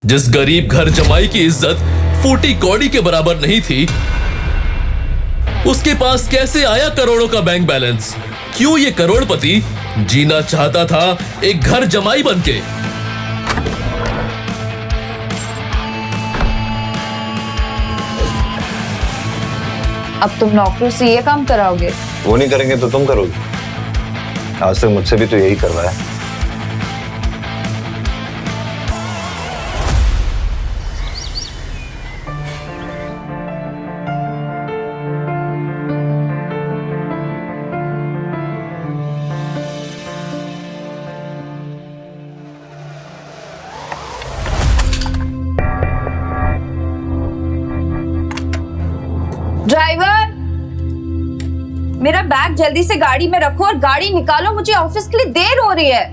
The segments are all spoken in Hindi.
जिस गरीब घर जमाई की इज्जत फूटी कौड़ी के बराबर नहीं थी, उसके पास कैसे आया करोड़ों का बैंक बैलेंस? क्यों ये करोड़पति जीना चाहता था एक घर जमाई बनके? अब तुम नौकरों से ये काम कराओगे? वो नहीं करेंगे तो तुम करोगे। आज तक मुझसे भी तो यही करवाया। ड्राइवर, मेरा बैग जल्दी से गाड़ी में रखो और गाड़ी निकालो, मुझे ऑफिस के लिए देर हो रही है।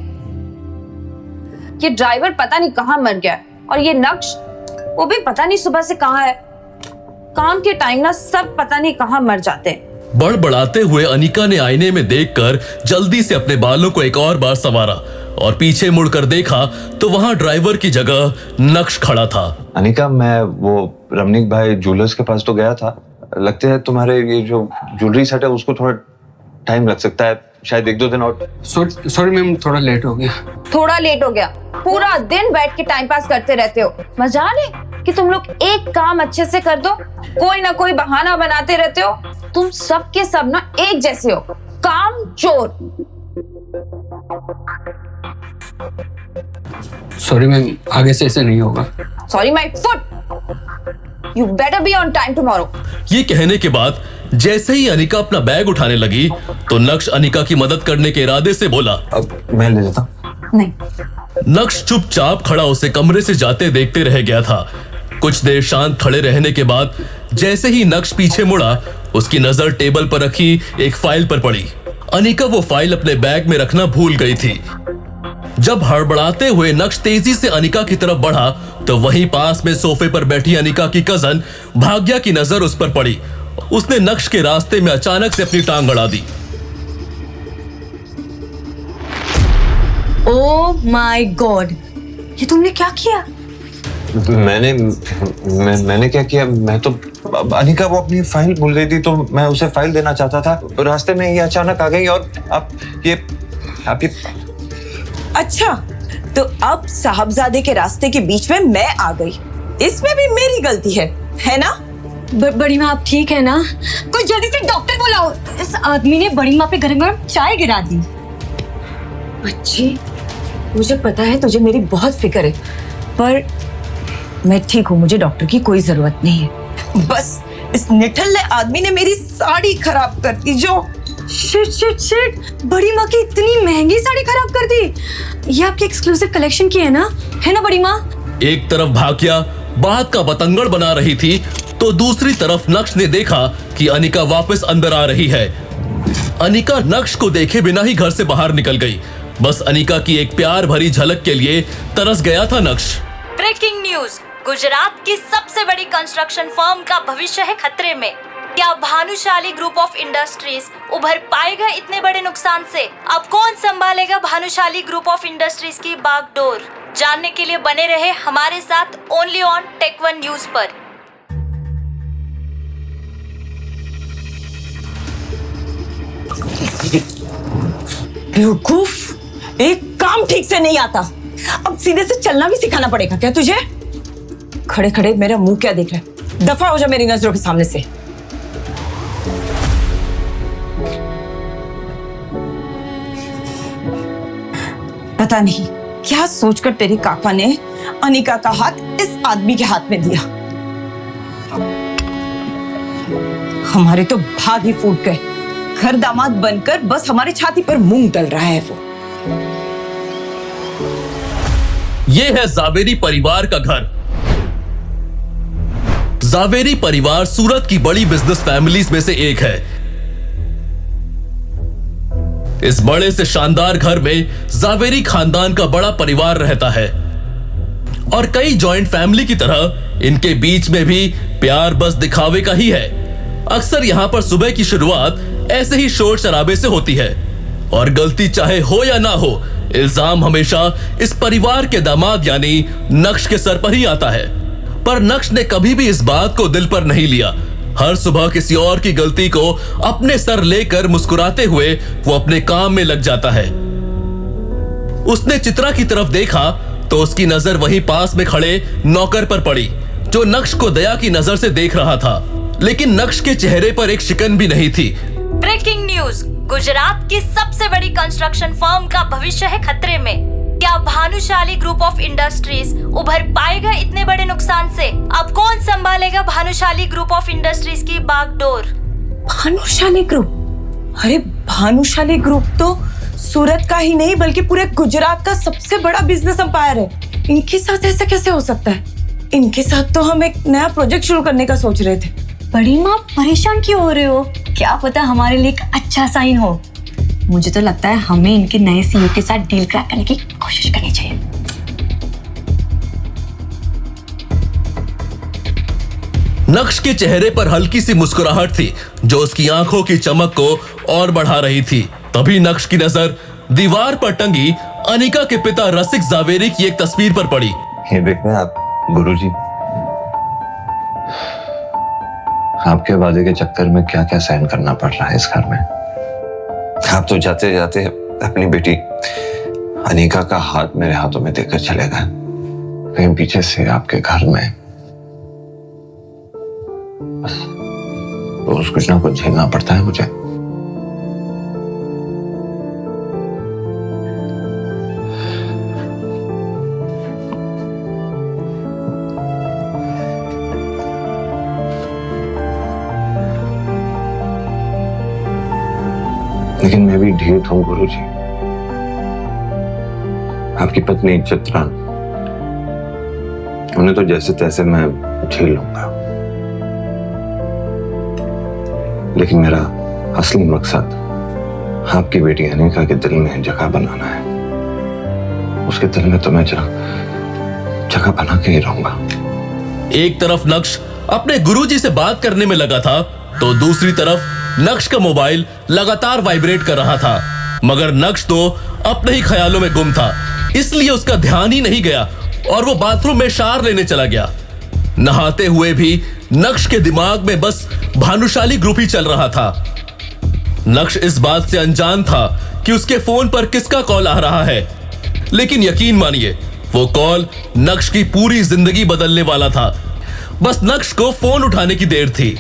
ये ड्राइवर पता नहीं कहां मर गया और ये नक्श वो भी पता नहीं सुबह से कहां है। काम के टाइम ना सब पता नहीं कहां मर जाते हैं। बड़बड़ाते हुए अनिका ने आईने में देखकर जल्दी से अपने बालों को एक और बार संवारा और पीछे मुड़कर देखा तो वहां ड्राइवर की जगह नक्श खड़ा था। अनिका, मैं वो रमनीक भाई ज्वेलर्स के पास तो गया था। लगता है तुम्हारे ये जो ज्वेलरी सेट है उसको थोड़ा टाइम लग सकता है, शायद 1-2 दिन और। सॉरी मैम, थोड़ा लेट हो गया। थोड़ा लेट हो गया? पूरा दिन बैठ के टाइम पास करते रहते हो। मजाल है कि तुम लोग एक काम अच्छे से कर दो, कोई ना कोई बहाना बनाते रहते हो। तुम सब के सब ना एक जैसे हो, काम चोर। सॉरी मैम, आगे से ऐसे नहीं होगा। Sorry my foot. You better be on time tomorrow. ये कहने के बाद जैसे ही अनिका अपना बैग उठाने लगी तो नक्श अनिका की मदद करने के इरादे से बोला, अब मैं ले लेता हूं। नहीं। नक्श चुपचाप खड़ा उसे कमरे से जाते देखते रह गया था। कुछ देर शांत खड़े रहने के बाद जैसे ही नक्श पीछे मुड़ा, उसकी नजर टेबल पर रखी एक फाइल पर पड़ी। अनिका वो फाइल अपने बैग में रखना भूल गई थी। जब हड़बड़ाते हुए नक्श तेजी से अनिका की तरफ बढ़ा तो वहीं पास में सोफे पर बैठी अनिका की कजन भाग्या की नजर उस पर पड़ी। उसने नक्श के रास्ते में अचानक से अपनी टांग अड़ा दी। ओह माय गॉड, ये तुमने क्या किया? मैंने क्या किया? मैं तो अनिका वो अपनी फाइल भूल गई थी तो मैं उसे फाइल देना चाहता था। रास्ते में ये अचानक आ गई और आप ये अच्छा, तो अब साहबजादे के रास्ते के बीच में मैं आ गई, इसमें भी मेरी गलती है ना? बड़ी माँ आप ठीक है ना? कोई जल्दी से डॉक्टर बुलाओ। इस आदमी ने बड़ी माँ पे गरम गरम चाय गिरा दी। बच्ची, मुझे पता है तुझे मेरी बहुत फिक्र है, पर मैं ठीक हूँ, मुझे डॉक्टर की कोई जरूरत नहीं है। बस इस निठल्ले आदमी ने मेरी साड़ी खराब कर दी। जो शिट, बड़ी माँ की इतनी महंगी साड़ी खराब कर दी। ये आपकी एक्सक्लूसिव कलेक्शन की है ना बड़ी माँ? एक तरफ भाग्या बात का बतंगड़ बना रही थी तो दूसरी तरफ नक्श ने देखा कि अनिका वापस अंदर आ रही है। अनिका नक्श को देखे बिना ही घर से बाहर निकल गई। बस अनिका की एक प्यार भरी झलक के लिए तरस गया था नक्श। ब्रेकिंग न्यूज, गुजरात की सबसे बड़ी कंस्ट्रक्शन फर्म का भविष्य है खतरे में। क्या भानुशाली ग्रुप ऑफ इंडस्ट्रीज उभर पाएगा इतने बड़े नुकसान से? अब कौन संभालेगा भानुशाली ग्रुप ऑफ इंडस्ट्रीज की बागडोर? जानने के लिए बने रहे हमारे साथ only on tech one news पर। बेवकूफ, एक काम ठीक से नहीं आता, अब सीधे से चलना भी सिखाना पड़ेगा क्या तुझे? खड़े खड़े मेरा मुंह क्या देख रहा है? दफा हो जा मेरी नजरों के सामने से। पता नहीं क्या सोचकर तेरे काका ने अनिका का हाथ इस आदमी के हाथ में दिया। हमारे तो भाग ही फूट गए। घर दामाद बनकर बस हमारी छाती पर मूंग डल रहा है वो। ये है जावेरी परिवार का घर। जावेरी परिवार सूरत की बड़ी बिजनेस फैमिलीज में से एक है। इस बड़े से शानदार घर में जावेरी खानदान का बड़ा परिवार रहता है और कई जॉइंट फैमिली की तरह इनके बीच में भी प्यार बस दिखावे का ही है। अक्सर यहां पर सुबह की शुरुआत ऐसे ही शोर शराबे से होती है और गलती चाहे हो या ना हो, इल्जाम हमेशा इस परिवार के दामाद यानी नक्श के सर पर ही आता है। पर नक्श ने कभी भी इस बात को दिल पर नहीं लिया। हर सुबह किसी और की गलती को अपने सर लेकर मुस्कुराते हुए वो अपने काम में लग जाता है। उसने चित्रा की तरफ देखा तो उसकी नजर वहीं पास में खड़े नौकर पर पड़ी, जो नक्श को दया की नजर से देख रहा था, लेकिन नक्श के चेहरे पर एक शिकन भी नहीं थी। ब्रेकिंग न्यूज, गुजरात की सबसे बड़ी कंस्ट्रक्शन फर्म का भविष्य है खतरे में। क्या भानुशाली ग्रुप ऑफ इंडस्ट्रीज उभर पाएगा इतने बड़े नुकसान से? अब कौन संभालेगा भानुशाली ग्रुप ऑफ इंडस्ट्रीज की बागडोर? भानुशाली ग्रुप? अरे भानुशाली ग्रुप तो सूरत का ही नहीं बल्कि पूरे गुजरात का सबसे बड़ा बिजनेस एम्पायर है। इनके साथ ऐसा कैसे हो सकता है? इनके साथ तो हम एक नया प्रोजेक्ट शुरू करने का सोच रहे थे। बड़ी माँ परेशान क्यों हो रहे हो? क्या पता हमारे लिए एक अच्छा साइन हो। मुझे तो लगता है हमें इनके नए सीईओ के साथ डील क्रैक करने की कोशिश करनी चाहिए। नक्श के चेहरे पर हल्की सी मुस्कुराहट थी, जो उसकी आंखों की चमक को और बढ़ा रही थी। तभी नक्श की नजर दीवार पर टंगी अनिका के पिता रसिक जावेरी की एक तस्वीर पर पड़ी। ये देख रहे हैं आप गुरुजी, आपके वादे के चक्कर में क्या क्या सहन करना पड़ रहा है इस घर में। आप तो जाते जाते अपनी बेटी अनिका का हाथ मेरे हाथों में देकर चले गए, कहीं पीछे से आपके घर में बस रोज कुछ ना कुछ झेलना पड़ता है मुझे। लेकिन मैं भी ढीठ हूं गुरुजी। आपकी पत्नी चित्रा, उन्हें तो जैसे तैसे मैं झेल लूंगा, लेकिन मेरा असली मकसद आपकी बेटी अनिका के दिल में जगह बनाना है। उसके दिल में तो मैं जगह बना के ही रहूंगा। एक तरफ नक्श अपने गुरुजी से बात करने में लगा था, तो दूसरी तरफ नक्श का मोबाइल लगातार वाइब्रेट कर रहा था। मगर नक्श तो अपने ही ख्यालों में गुम था, इसलिए उसका ध्यान ही नहीं गया और वो बाथरूम में शावर लेने चला गया। नहाते हुए भी नक्श के दिमाग में बस भानुशाली ग्रुप ही चल रहा था। नक्श इस बात से अनजान था कि उसके फोन पर किसका कॉल आ रहा है, लेकिन यकीन मानिए वो कॉल नक्श की पूरी जिंदगी बदलने वाला था। बस नक्श को फोन उठाने की देर थी।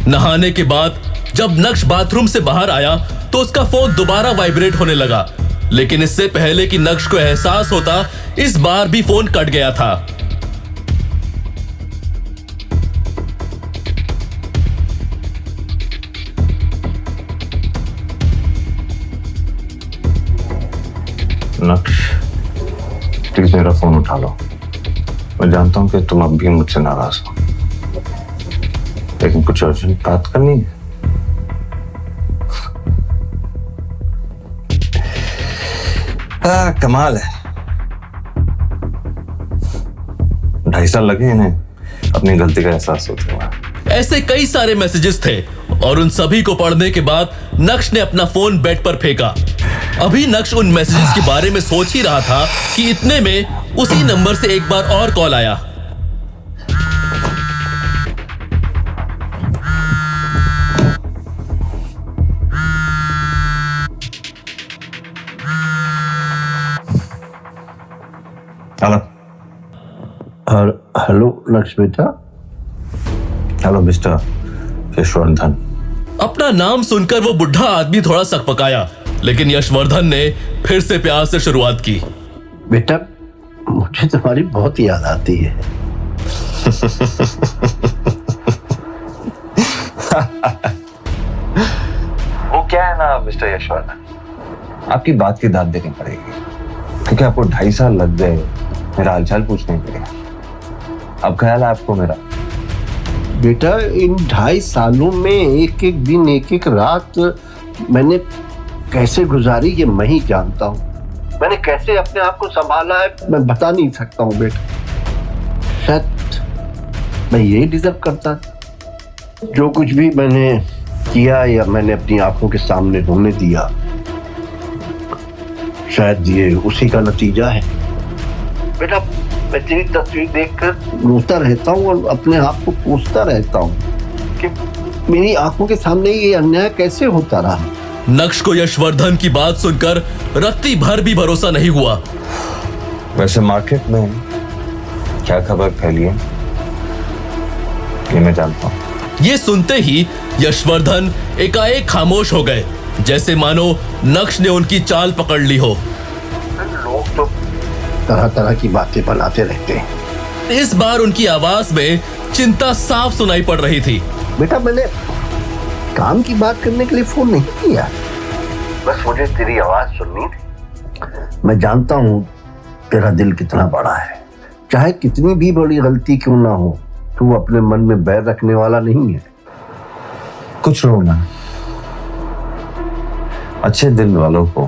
नहाने के बाद जब नक्श बाथरूम से बाहर आया तो उसका फोन दोबारा वाइब्रेट होने लगा, लेकिन इससे पहले कि नक्श को एहसास होता, इस बार भी फोन कट गया था। नक्श, प्लीज मेरा फोन उठा लो। मैं जानता हूं कि तुम अब भी मुझसे नाराज हो, लेकिन कुछ अर्जेंट बात करनी है। कमाल है, 2.5 साल लगे इन्हें अपनी गलती का एहसास होते हुए। ऐसे कई सारे मैसेजेस थे और उन सभी को पढ़ने के बाद नक्श ने अपना फोन बेड पर फेंका। अभी नक्श उन मैसेजेस के बारे में सोच ही रहा था कि इतने में उसी नंबर से एक बार और कॉल आया। हेलो नक्श बेटा। Hello mister Yashvardhan. अपना नाम सुनकर वो बुढ़ा आदमी थोड़ा सकपकाया, लेकिन यशवर्धन ने फिर से प्यार से शुरुआत की। बेटा, मुझे तुम्हारी बहुत याद आती है। वो क्या है ना मिस्टर यशवर्धन, आपकी बात की दाद देनी पड़ेगी, क्योंकि आपको 2.5 साल लग गए मेरा हालचाल पूछने के लिए। अब ख्याल है आपको मेरा? बेटा, इन 2.5 सालों में एक एक दिन एक एक रात मैंने कैसे गुजारी ये मैं ही जानता हूँ। मैंने कैसे अपने आप को संभाला है मैं बता नहीं सकता हूँ बेटा। शायद मैं यही डिजर्व करता था। जो कुछ भी मैंने किया या मैंने अपनी आंखों के सामने होने दिया, शायद ये उसी का नतीजा है। बेटा मैं तेरी तस्वीर देखकर रोता रहता हूँ और अपने आप को कोसता रहता हूँ कि मेरी आंखों के सामने ये अन्याय कैसे होता रहा। नक्श को यशवर्धन की बात सुनकर रत्ती भर भी भरोसा नहीं हुआ। वैसे मार्केट में क्या खबर फैली है ये मैं जानता हूँ। ये सुनते ही यशवर्धन एकाएक खामोश हो गए, जैसे मानो नक्श ने उनकी चाल पकड़ ली हो। लोग तो तरह तरह की बातें बनाते रहते हैं। इस बार उनकी आवाज में चिंता साफ सुनाई पड़ रही थी। बेटा मैंने काम की बात करने के लिए फोन नहीं किया, बस मुझे तेरी आवाज सुननी थी। मैं जानता हूँ तेरा दिल कितना बड़ा है, चाहे कितनी भी बड़ी गलती क्यों ना हो, तू अपने मन में बैर रखने वाला नहीं है। कुछ लोग ना अच्छे दिल वालों को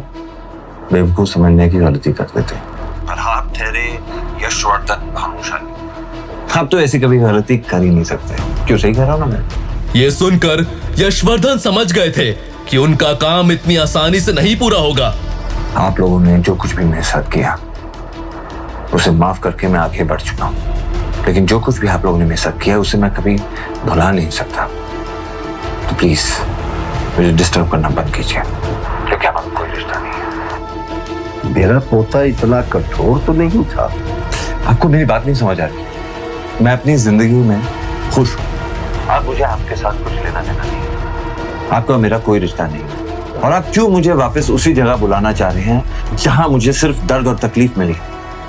बेवकूफ समझने की गलती कर देते हैं, पर आप ठहरे यशवर्धन भानुशाली, आप तो ऐसी कभी गलती कर ही नहीं सकते। क्यों, सही कह रहा हूं ना मैं? ये सुनकर यशवर्धन समझ गए थे कि उनका काम इतनी आसानी से नहीं पूरा होगा। आप लोगों ने जो कुछ भी मेरे साथ किया उसे माफ करके मैं आगे बढ़ चुका हूं, लेकिन जो कुछ भी आप लोगों ने मेरे साथ किया उसे मैं कभी भुला नहीं सकता। तो प्लीज मुझे डिस्टर्ब करना बंद कीजिए, क्योंकि हमारा कोई रिश्ता नहीं है। मेरा पोता इतना कठोर तो नहीं था। आपको मेरी बात नहीं समझ आ रही। मैं अपनी जिंदगी में खुश हूँ। आप मुझे आपके साथ कुछ लेना देना नहीं है। आपका मेरा कोई रिश्ता नहीं है, और आप क्यों मुझे वापस उसी जगह बुलाना चाह रहे हैं जहां मुझे सिर्फ दर्द और तकलीफ मिली?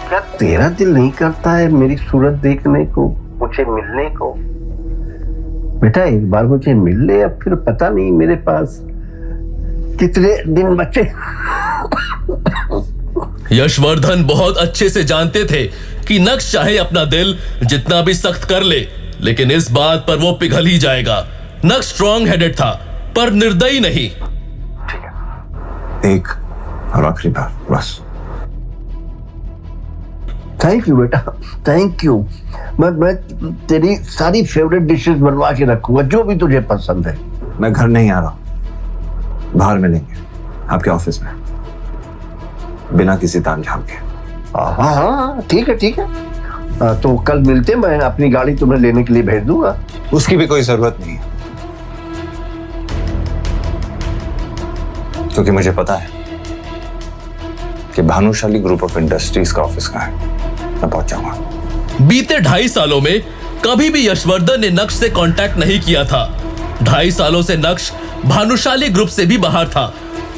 क्या तेरा दिल नहीं करता है मेरी सूरत देखने को, मुझे मिलने को? बेटा एक बार मुझे मिल ले, अब फिर पता नहीं मेरे पास कितने दिन बचे। यशवर्धन बहुत अच्छे से जानते थे कि नक्श चाहे अपना दिल जितना भी सख्त कर ले, लेकिन इस बात पर वो पिघल ही जाएगा। नक्श स्ट्रॉन्ग हेडेड था, पर निर्दयी नहीं। ठीक है, एक और आखिरी बार बस। थैंक यू बेटा, थैंक यू। मैं तेरी सारी फेवरेट डिशेस बनवा के रखूंगा, जो भी तुझे पसंद है। मैं घर नहीं आ रहा, बाहर मिलेंगे आपके ऑफिस में, बिना किसी तामझाम के। हाँ हाँ ठीक है ठीक है। तो कल मिलते, मैं अपनी गाड़ी तुम्हें लेने के लिए भेज दूंगा। उसकी भी कोई जरूरत नहीं है, क्योंकि मुझे पता है कि भानुशाली ग्रुप ऑफ इंडस्ट्रीज का ऑफिस कहाँ है। मैं पहुंच जाऊंगा। बीते 2.5 सालों में कभी भी यशवर्धन ने नक्श से कांटेक्ट नहीं किया था। 2.5 सालों से नक्श भानुशाली ग्रुप से भी बाहर था,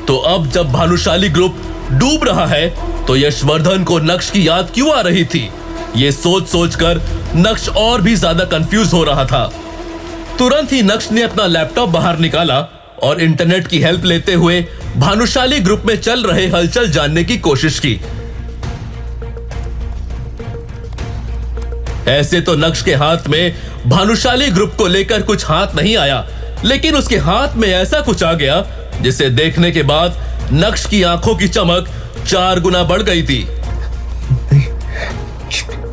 तो अब जब भानुशाली ग्रुप डूब रहा है तो यशवर्धन को नक्श की याद क्यों आ रही थी? ये सोच सोचकर नक्श और भी ज्यादा कंफ्यूज हो रहा था। तुरंत ही नक्श ने अपना लैपटॉप बाहर निकाला और इंटरनेट की हेल्प लेते हुए भानुशाली ग्रुप में चल रहे हलचल जानने की कोशिश की। ऐसे तो नक्श के हाथ में भानुशाली ग्रुप को लेकर कुछ हाथ नहीं आया, लेकिन उसके हाथ में ऐसा कुछ आ गया जिसे देखने के बाद नक्श की आंखों की चमक 4 गुना बढ़ गई थी।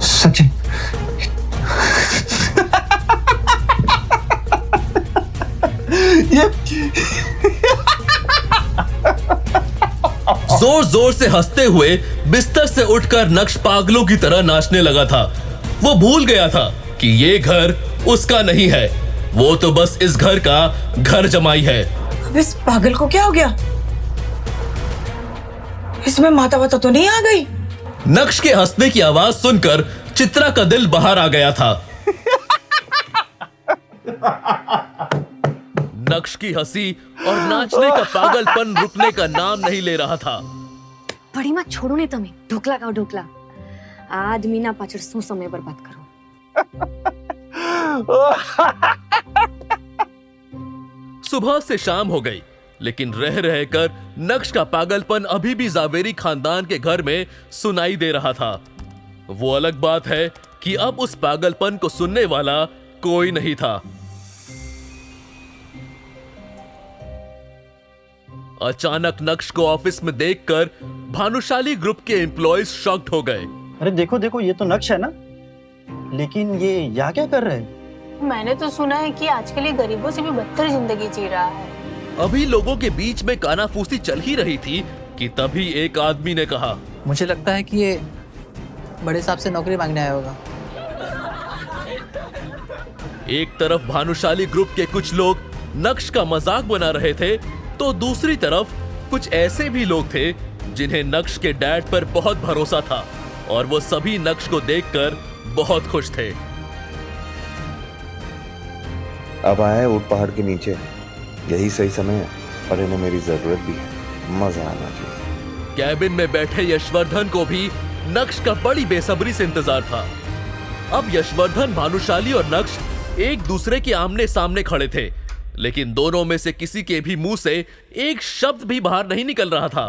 सचिन, जोर जोर से हंसते हुए बिस्तर से उठकर नक्श पागलों की तरह नाचने लगा था। वो भूल गया था कि ये घर उसका नहीं है, वो तो बस इस घर का घर जमाई है। अब इस पागल को क्या हो गया? इसमें माता वाता तो नहीं आ गई? नक्श के हंसने की आवाज सुनकर चित्रा का दिल बाहर आ गया था। नक्श की हंसी और नाचने का पागलपन रुकने का नाम नहीं ले रहा था। बड़ी मत छोड़ो ने તમે ઢોકલા ખાઓ ઢોકલા આદમીના પાછળ શું સમય બરબાદ કરો। सुबह से शाम हो गई, लेकिन रह रहकर नक्श का पागलपन अभी भी जावेरी खानदान के घर में सुनाई दे रहा था। वो अलग बात है कि अब उस पागलपन को सुनने वाला कोई नहीं था। अचानक नक्श को ऑफिस में देखकर भानुशाली ग्रुप के एम्प्लॉयज शॉक्ड हो गए। अरे देखो देखो, ये तो नक्श है ना, लेकिन ये यहाँ क्या कर रहे हैं? मैंने तो सुना है कि आजकल ये गरीबों से भी बदतर जिंदगी जी रहा है। अभी लोगों के बीच में कानाफूसी चल ही रही थी कि तभी एक आदमी ने कहा, मुझे लगता है कि ये बड़े साहब से नौकरी मांगने आया होगा। एक तरफ भानुशाली ग्रुप के कुछ लोग नक्श का मजाक बना रहे थे, तो दूसरी तरफ कुछ ऐसे भी लोग थे जिन्हें नक्श के डैड पर बहुत भरोसा था और वो सभी नक्श को देखकर बहुत खुश थे। अब आए ऊट पहाड़ के नीचे, यही सही समय है और इन्हें मेरी जरूरत भी है। मजा आना चाहिए। कैबिन में बैठे यशवर्धन को भी नक्श का बड़ी बेसब्री से इंतजार था। अब यशवर्धन, भानुशाली और नक्श एक दूसरे के आमने सामने खड़े थे, लेकिन दोनों में से किसी के भी मुंह से एक शब्द भी बाहर नहीं निकल रहा था।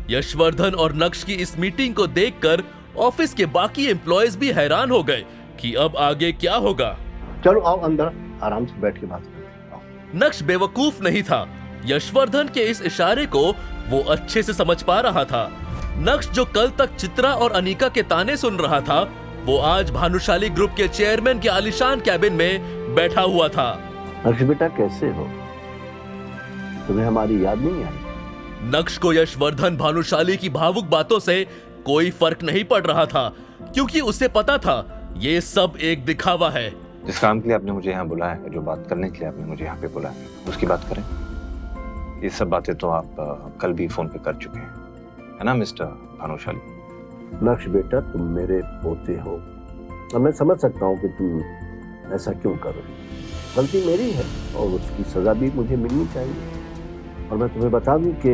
यशवर्धन और नक्श की इस मीटिंग को देखकर ऑफिस के बाकी एम्प्लॉयज भी हैरान हो गए कि अब आगे क्या होगा। चलो आओ अंदर, आराम से बैठ के बात करते। नक्श बेवकूफ नहीं था। यशवर्धन के इस इशारे को वो अच्छे से समझ पा रहा था। नक्श जो कल तक चित्रा और अनीका के ताने सुन रहा था, वो आज भानुशाली ग्रुप के चेयरमैन के आलीशान कैबिन में बैठा हुआ था। नक्श बेटा कैसे हो? तुम्हें हमारी याद नहीं आई? नक्श को यशवर्धन, भानुशाली की भावुक बातों से कोई फर्क नहीं पड़ रहा था, क्योंकि उसे पता था ये सब एक दिखावा है। जिस काम के लिए आपने मुझे यहाँ बुलाया है, जो बात करने के लिए आपने मुझे यहाँ पे बुलाया है, उसकी बात करें। ये सब बातें तो आप कल भी फोन पे कर चुके हैं, है ना मिस्टर भानुशाली? नक्श बेटा, तुम मेरे पोते हो और मैं समझ सकता हूँ कि तुम ऐसा क्यों करो। गलती मेरी है और उसकी सजा भी मुझे मिलनी चाहिए। और मैं तुम्हें बता दूं कि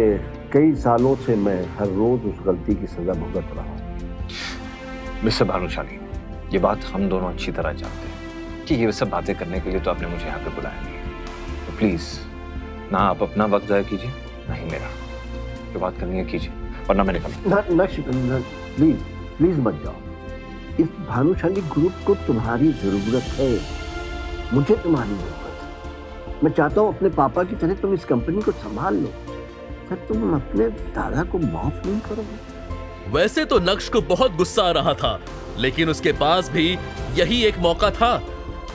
कई सालों से मैं हर रोज उस गलती की सजा भुगत रहा हूँ। मिस्टर भानुशाली, ये बात हम दोनों अच्छी तरह जानते हैं कि ये सब बातें करने के लिए तो आपने मुझे यहाँ पे बुलाया नहीं। तो प्लीज ना आप अपना वक्त जाया कीजिए, ना ही मेरा। जो बात करनी है कीजिए, वरना मैं निकल। नक्श प्लीज मत जाओ। इस भानुशाली ग्रुप को तुम्हारी जरूरत है, मुझे तुम्हारी जरूरत है। मैं चाहता हूँ अपने पापा की तरह तुम इस कंपनी को संभाल लो। सर, तुम अपने दादा को माफ नहीं करोगे? वैसे तो नक्श को बहुत गुस्सा आ रहा था, लेकिन उसके पास भी यही एक मौका था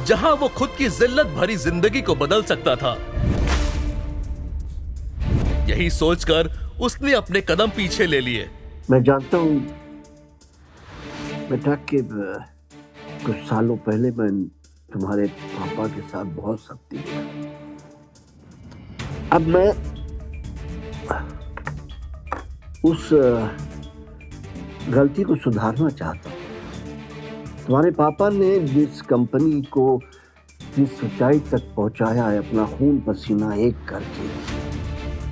जहां वो खुद की जिल्लत भरी जिंदगी को बदल सकता था। यही सोचकर उसने अपने कदम पीछे ले लिए। मैं जानता हूँ बेटा कि कुछ सालों पहले मैं तुम्हारे पापा के साथ बहुत सख्ती किया। अब मैं उस गलती को सुधारना चाहता हूँ। तुम्हारे पापा ने जिस कंपनी को जिस ऊंचाई तक पहुंचाया है अपना खून पसीना एक करके,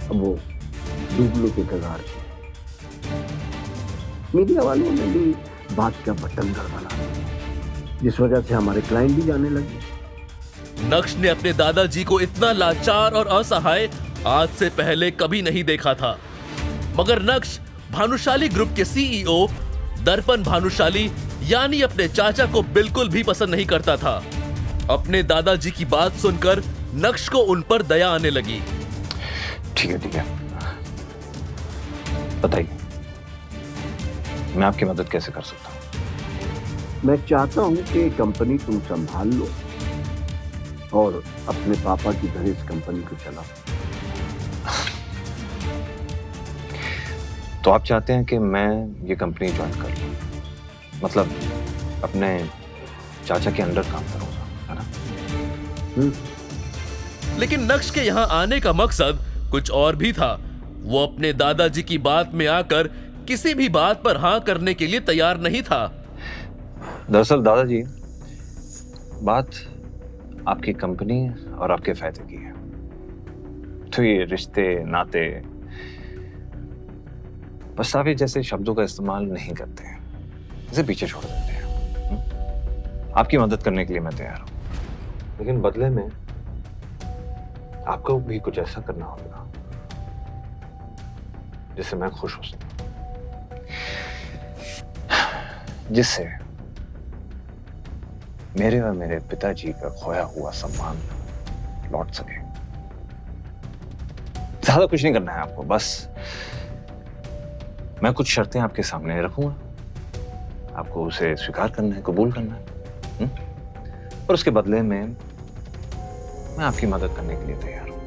अब वो डूबने के कगार पे। मीडिया वालों ने भी बात का बटंगर बना दिया, जिस वजह से हमारे क्लाइंट भी जाने लगे। नक्श ने अपने दादाजी को इतना लाचार और असहाय आज से पहले कभी नहीं देखा था। मगर नक्श भानुशाली ग्रुप के सीईओ दर्पण भानुशाली यानी अपने चाचा को बिल्कुल भी पसंद नहीं करता था। अपने दादाजी की बात सुनकर नक्श को उन पर दया आने लगी। ठीक है, बताइए मैं आपकी मदद कैसे कर सकता हूँ? मैं चाहता हूँ कि कंपनी तुम संभाल लो और अपने पापा की तरह इस कंपनी को चलाओ। तो आप चाहते हैं कि मैं ये कंपनी ज्वाइन कर लूं, मतलब अपने चाचा के अंडर काम करूंगा, है ना? लेकिन नक्श के यहाँ आने का मकसद कुछ और भी था। वो अपने दादाजी की बात में आकर किसी भी बात पर हाँ करने के लिए तैयार नहीं था। दरअसल दादाजी, बात आपकी कंपनी और आपके फायदे की है। तो ये रिश्ते नाते पछतावे जैसे शब्दों का इस्तेमाल नहीं करते हैं, इसे पीछे छोड़ देते हैं। आपकी मदद करने के लिए मैं तैयार हूं, लेकिन बदले में आपको भी कुछ ऐसा करना होगा जिससे मैं खुश हो सकूं, जिससे मेरे और मेरे पिताजी का खोया हुआ सम्मान लौट सके। ज्यादा कुछ नहीं करना है आपको, बस मैं कुछ शर्तें आपके सामने रखूंगा, आपको उसे स्वीकार करना है, कबूल करना है, और उसके बदले में मैं आपकी मदद करने के लिए तैयार हूं।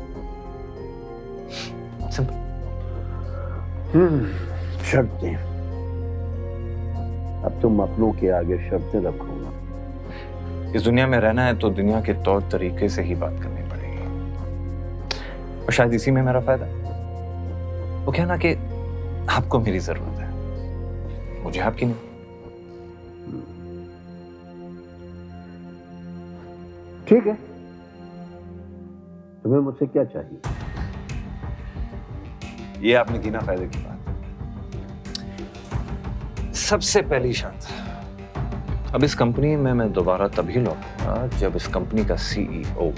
सिंपल। शर्तें। अब तुम अपनों के आगे शर्तें रखोगा। इस दुनिया में रहना है तो दुनिया के तौर तरीके से ही बात करनी पड़ेगी, और शायद इसी में मेरा फायदा। वो क्या ना कि आपको मेरी जरूरत है, मुझे आपकी नहीं। ठीक है, तुम्हें मुझसे क्या चाहिए? ये आपने की ना फायदे की बात। सबसे पहली शर्त, अब इस कंपनी में मैं दोबारा तभी लौटूंगा जब इस कंपनी का सीईओ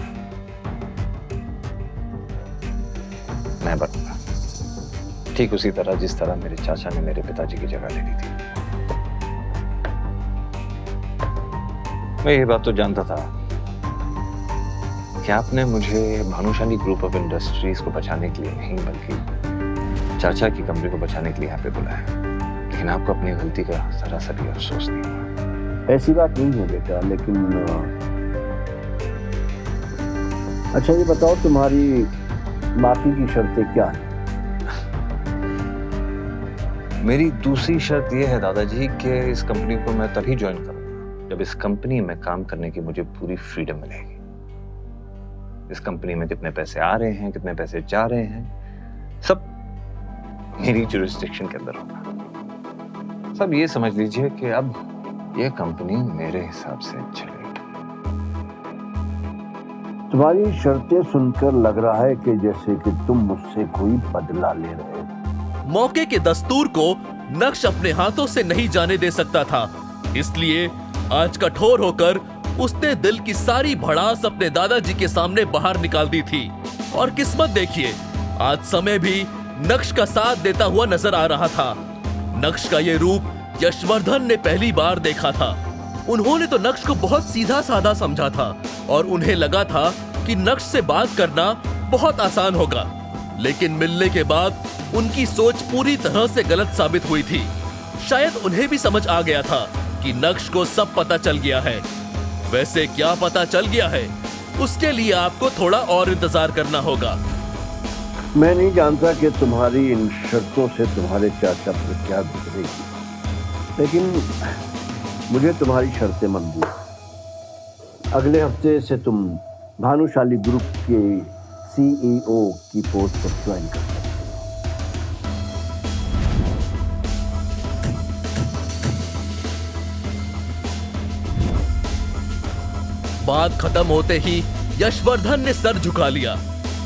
मैं बनूंगा, ठीक उसी तरह जिस तरह मेरे चाचा ने मेरे पिताजी की जगह ले ली थी। मैं ये बात तो जानता था कि आपने मुझे भानुशाली ग्रुप ऑफ इंडस्ट्रीज को बचाने के लिए नहीं बल्कि चाचा की कंपनी को बचाने के लिए यहाँ पे बुलाया, लेकिन आपको अपनी गलती का जरा सा भी अफसोस नहीं हुआ। ऐसी बात नहीं है बेटा, लेकिन अच्छा ये बताओ तुम्हारी बाकी की शर्तें क्या हैं? मेरी दूसरी शर्त यह है दादाजी कि इस कंपनी को मैं तभी ज्वाइन करूंगा जब इस कंपनी में काम करने की मुझे पूरी फ्रीडम मिलेगी। इस कंपनी में कितने पैसे आ रहे हैं, कितने पैसे जा रहे हैं, सब मेरी जुरिस्डिक्शन के अंदर होगा। सब ये समझ लीजिए कि अब ये कंपनी मेरे हिसाब से चलेगी। तुम्हारी शर्तें सुनकर लग रहा है कि जैसे कि तुम मुझसे कोई बदला ले रहे हो। मौके के दस्तूर को नक्श अपने हाथों से नहीं जाने दे सकता था, इसलिए आज कठोर होकर उसने दिल की सारी भड़ास अपने दादाजी के सामने बाहर निकाल दी थी। और किस्मत देखिए, आज समय भी नक्श का साथ देता हुआ नजर आ रहा था। नक्श का ये रूप यशवर्धन ने पहली बार देखा था। उन्होंने तो नक्श को बहुत सीधा साधा समझा था और उन्हें लगा था कि नक्श से बात करना बहुत आसान होगा, लेकिन मिलने के बाद उनकी सोच पूरी तरह से गलत साबित हुई थी। शायद उन्हें भी समझ आ गया था कि नक्श को सब पता चल गया है। वैसे क्या पता चल गया है, उसके लिए आपको थोड़ा और इंतजार करना होगा। मैं नहीं जानता कि तुम्हारी इन शर्तों से तुम्हारे चाचा पर क्या गुजरेगी, लेकिन मुझे तुम्हारी शर्तें मंजूर हैं। अगले हफ्ते से तुम भानुशाली ग्रुप के सीईओ की पोस्ट पर ज्वाइन कर सकते हो। बात खत्म होते ही यशवर्धन ने सर झुका लिया,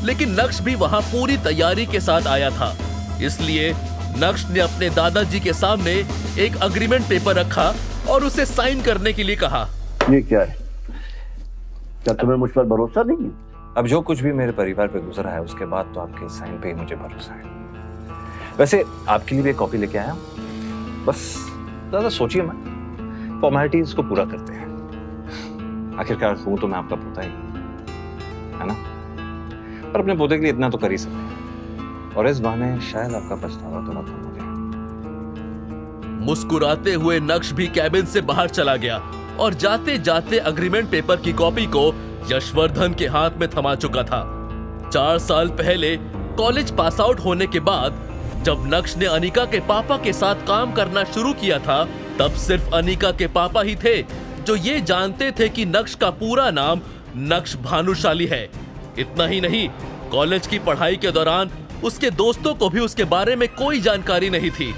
लेकिन नक्श भी वहां पूरी तैयारी के साथ आया था। इसलिए नक्श ने अपने दादाजी के सामने एक अग्रीमेंट पेपर रखा और उसे साइन करने के लिए कहा। ये क्या है? क्या तुम्हें मुझ पर भरोसा नहीं है? अब जो कुछ भी मेरे परिवार पे गुजरा है उसके बाद तो आपके साइन पे ही मुझे भरोसा है। वैसे आपके लिए भी एक कॉपी लेके आया हूं, बस ज्यादा सोचिए मत, फॉर्मेलिटीज को पूरा करते हैं। आखिरकार हूं तो मैं आपका पोता ही, है ना? पर अपने पोते के लिए इतना तो कर ही सकते हैं, और इस बहाने शायद आपका पछतावा तो मत हो जाए। मुस्कुराते हुए नक्श भी कैबिन से बाहर चला गया और जाते जाते अग्रीमेंट पेपर की कॉपी को यशवर्धन के हाथ में थमा चुका था। 4 साल पहले कॉलेज पास आउट होने के बाद जब नक्श ने अनिका के पापा के साथ काम करना शुरू किया था, तब सिर्फ अनिका के पापा ही थे जो ये जानते थे कि नक्श का पूरा नाम नक्श भानुशाली है। इतना ही नहीं, कॉलेज की पढ़ाई के दौरान उसके दोस्तों को भी उसके बारे में कोई जानकारी नहीं थी।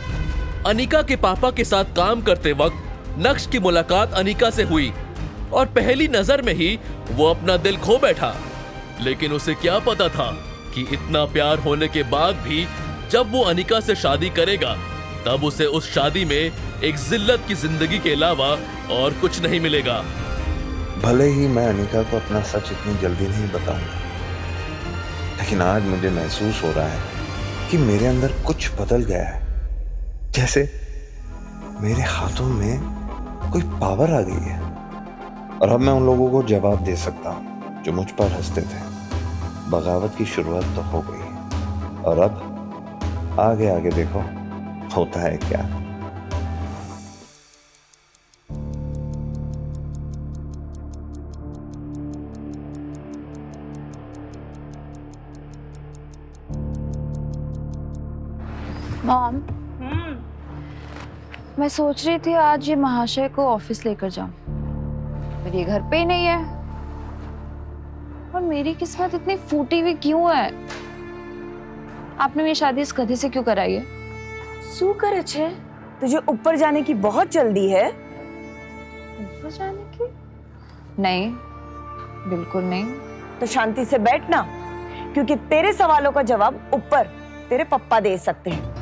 अनिका के पापा के साथ काम करते वक्त नक्श की मुलाकात अनिका से हुई और पहली नजर में ही वो अपना दिल खो बैठा। लेकिन उसे क्या पता था कि इतना प्यार होने के बाद भी जब वो अनिका से शादी करेगा, तब उसे उस शादी में एक जिल्लत की जिंदगी के अलावा और कुछ नहीं मिलेगा। भले ही मैं अनिका को अपना सच इतनी जल्दी नहीं बताऊंगा, लेकिन आज मुझे महसूस हो रहा है कि मेरे अंदर कुछ बदल गया है। जैसे मेरे हाथों में कोई पावर आ गई है और अब मैं उन लोगों को जवाब दे सकता हूं जो मुझ पर हंसते थे। बगावत की शुरुआत तो हो गई और अब आगे आगे देखो होता है क्या। मॉम, मैं सोच रही थी आज ये महाशय को ऑफिस लेकर जाऊं, पर ये घर पे ही नहीं है। और मेरी किस्मत इतनी फूटी हुई क्यों है? आपने मेरी शादी इस गधे से क्यों कराई है? शू करे छे? तुझे ऊपर जाने की बहुत जल्दी है। ऊपर जाने की? नहीं, बिल्कुल नहीं। तो शांति से बैठ ना, क्योंकि तेरे सवालों का जवाब ऊपर तेरे पप्पा दे सकते हैं।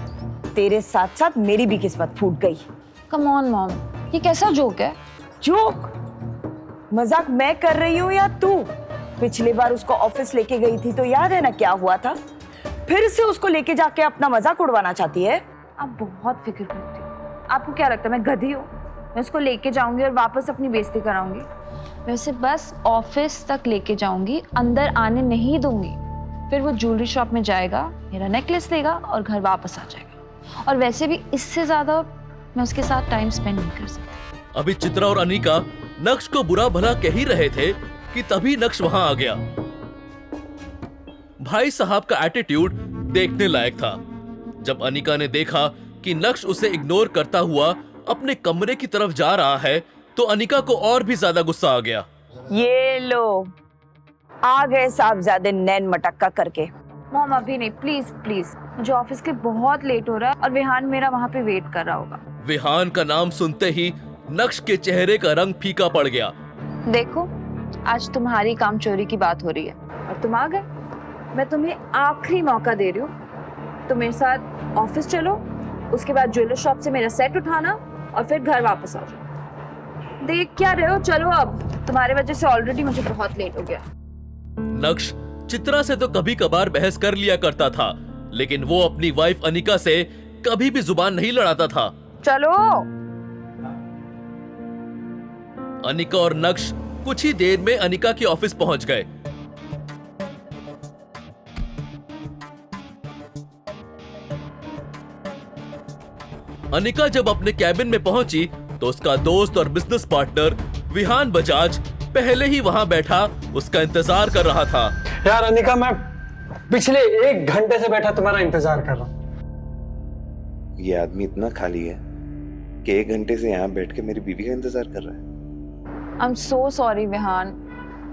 तेरे साथ साथ मेरी भी किस्मत फूट गई। कम ऑन मॉम, ये कैसा जोक है? जोक? मजाक मैं कर रही हूँ या तू? पिछली बार उसको ऑफिस लेके गई थी तो याद है ना क्या हुआ था? फिर से उसको लेके जाके अपना मजाक उड़वाना चाहती है? आप बहुत फिक्र करती हो। आपको क्या लगता है मैं गधी हूँ? मैं उसको लेके जाऊंगी और वापस अपनी बेइज्जती कराऊंगी? वैसे बस ऑफिस तक लेके जाऊंगी, अंदर आने नहीं दूंगी। फिर वो ज्वेलरी शॉप में जाएगा, मेरा नेकलेस लेगा और घर वापस आ जाएगा। और वैसे भी इससे ज्यादा मैं उसके साथ टाइम स्पेंड नहीं कर सकती। अभी चित्रा और अनिका नक्श को बुरा भला कह ही रहे थे कि तभी नक्श वहां आ गया। भाई साहब का एटीट्यूड देखने लायक था। जब अनिका ने देखा कि नक्श उसे इग्नोर करता हुआ अपने कमरे की तरफ जा रहा है, तो अनिका को और भी ज्यादा गुस्सा आ गया। ये लो, आ गए साहबजादे नैन मटक्का करके। मॉम अभी नहीं, प्लीज प्लीज, मुझे ऑफिस के बहुत लेट हो रहा है और विहान मेरा वहां पे वेट कर रहा होगा। विहान का नाम सुनते ही नक्श के चेहरे का रंग फीका पड़ गया। देखो, आज तुम्हारी काम चोरी की बात हो रही है और तुम आ गए। मैं तुम्हें आखिरी मौका दे रही हूँ, तुम मेरे साथ ऑफिस चलो, उसके बाद ज्वेलर शॉप से मेरा सेट उठाना और फिर घर वापस आ जाओ। देख क्या रहे हो? चलो अब, तुम्हारे वजह से ऑलरेडी मुझे बहुत लेट हो गया। नक्श चित्रा से तो कभी कभार बहस कर लिया करता था, लेकिन वो अपनी वाइफ अनिका से कभी भी जुबान नहीं लड़ाता था। चलो। अनिका और नक्श कुछ ही देर में अनिका के ऑफिस पहुंच गए। अनिका जब अपने कैबिन में पहुंची तो उसका दोस्त और बिजनेस पार्टनर विहान बजाज पहले ही वहां बैठा उसका इंतजार कर रहा था। यार अनिका, मैं पिछले 1 घंटे से बैठा तुम्हारा इंतजार कर रहा हूं। ये आदमी इतना खाली है कि 1 घंटे से यहाँ बैठ के मेरी बीवी का इंतजार कर रहा है। I am so sorry Vihaan,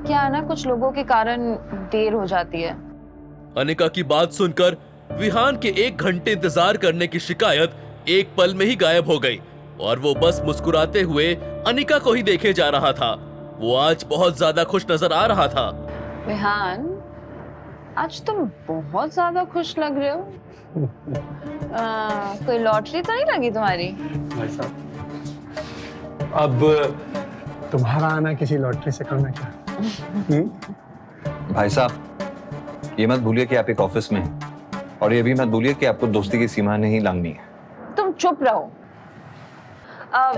क्या है ना, कुछ लोगों के कारण देर हो जाती है। अनिका की बात सुनकर विहान के 1 घंटे इंतजार करने की शिकायत एक पल में ही गायब हो गई और वो बस मुस्कुराते हुए अनिका को ही देखे जा रहा था। वो आज बहुत ज्यादा खुश नजर आ रहा था। विहान, आज तुम बहुत ज्यादा खुश लग रहे हो। कोई लॉटरी तो नहीं लगी तुम्हारी? भाई साहब, अब तुम्हारा आना किसी लॉटरी से कम है क्या? भाई साहब, ये मत भूलिए कि आप एक ऑफिस में हैं और ये भी मत भूलिए कि आपको दोस्ती की सीमा नहीं लांघनी है। तुम चुप रहो।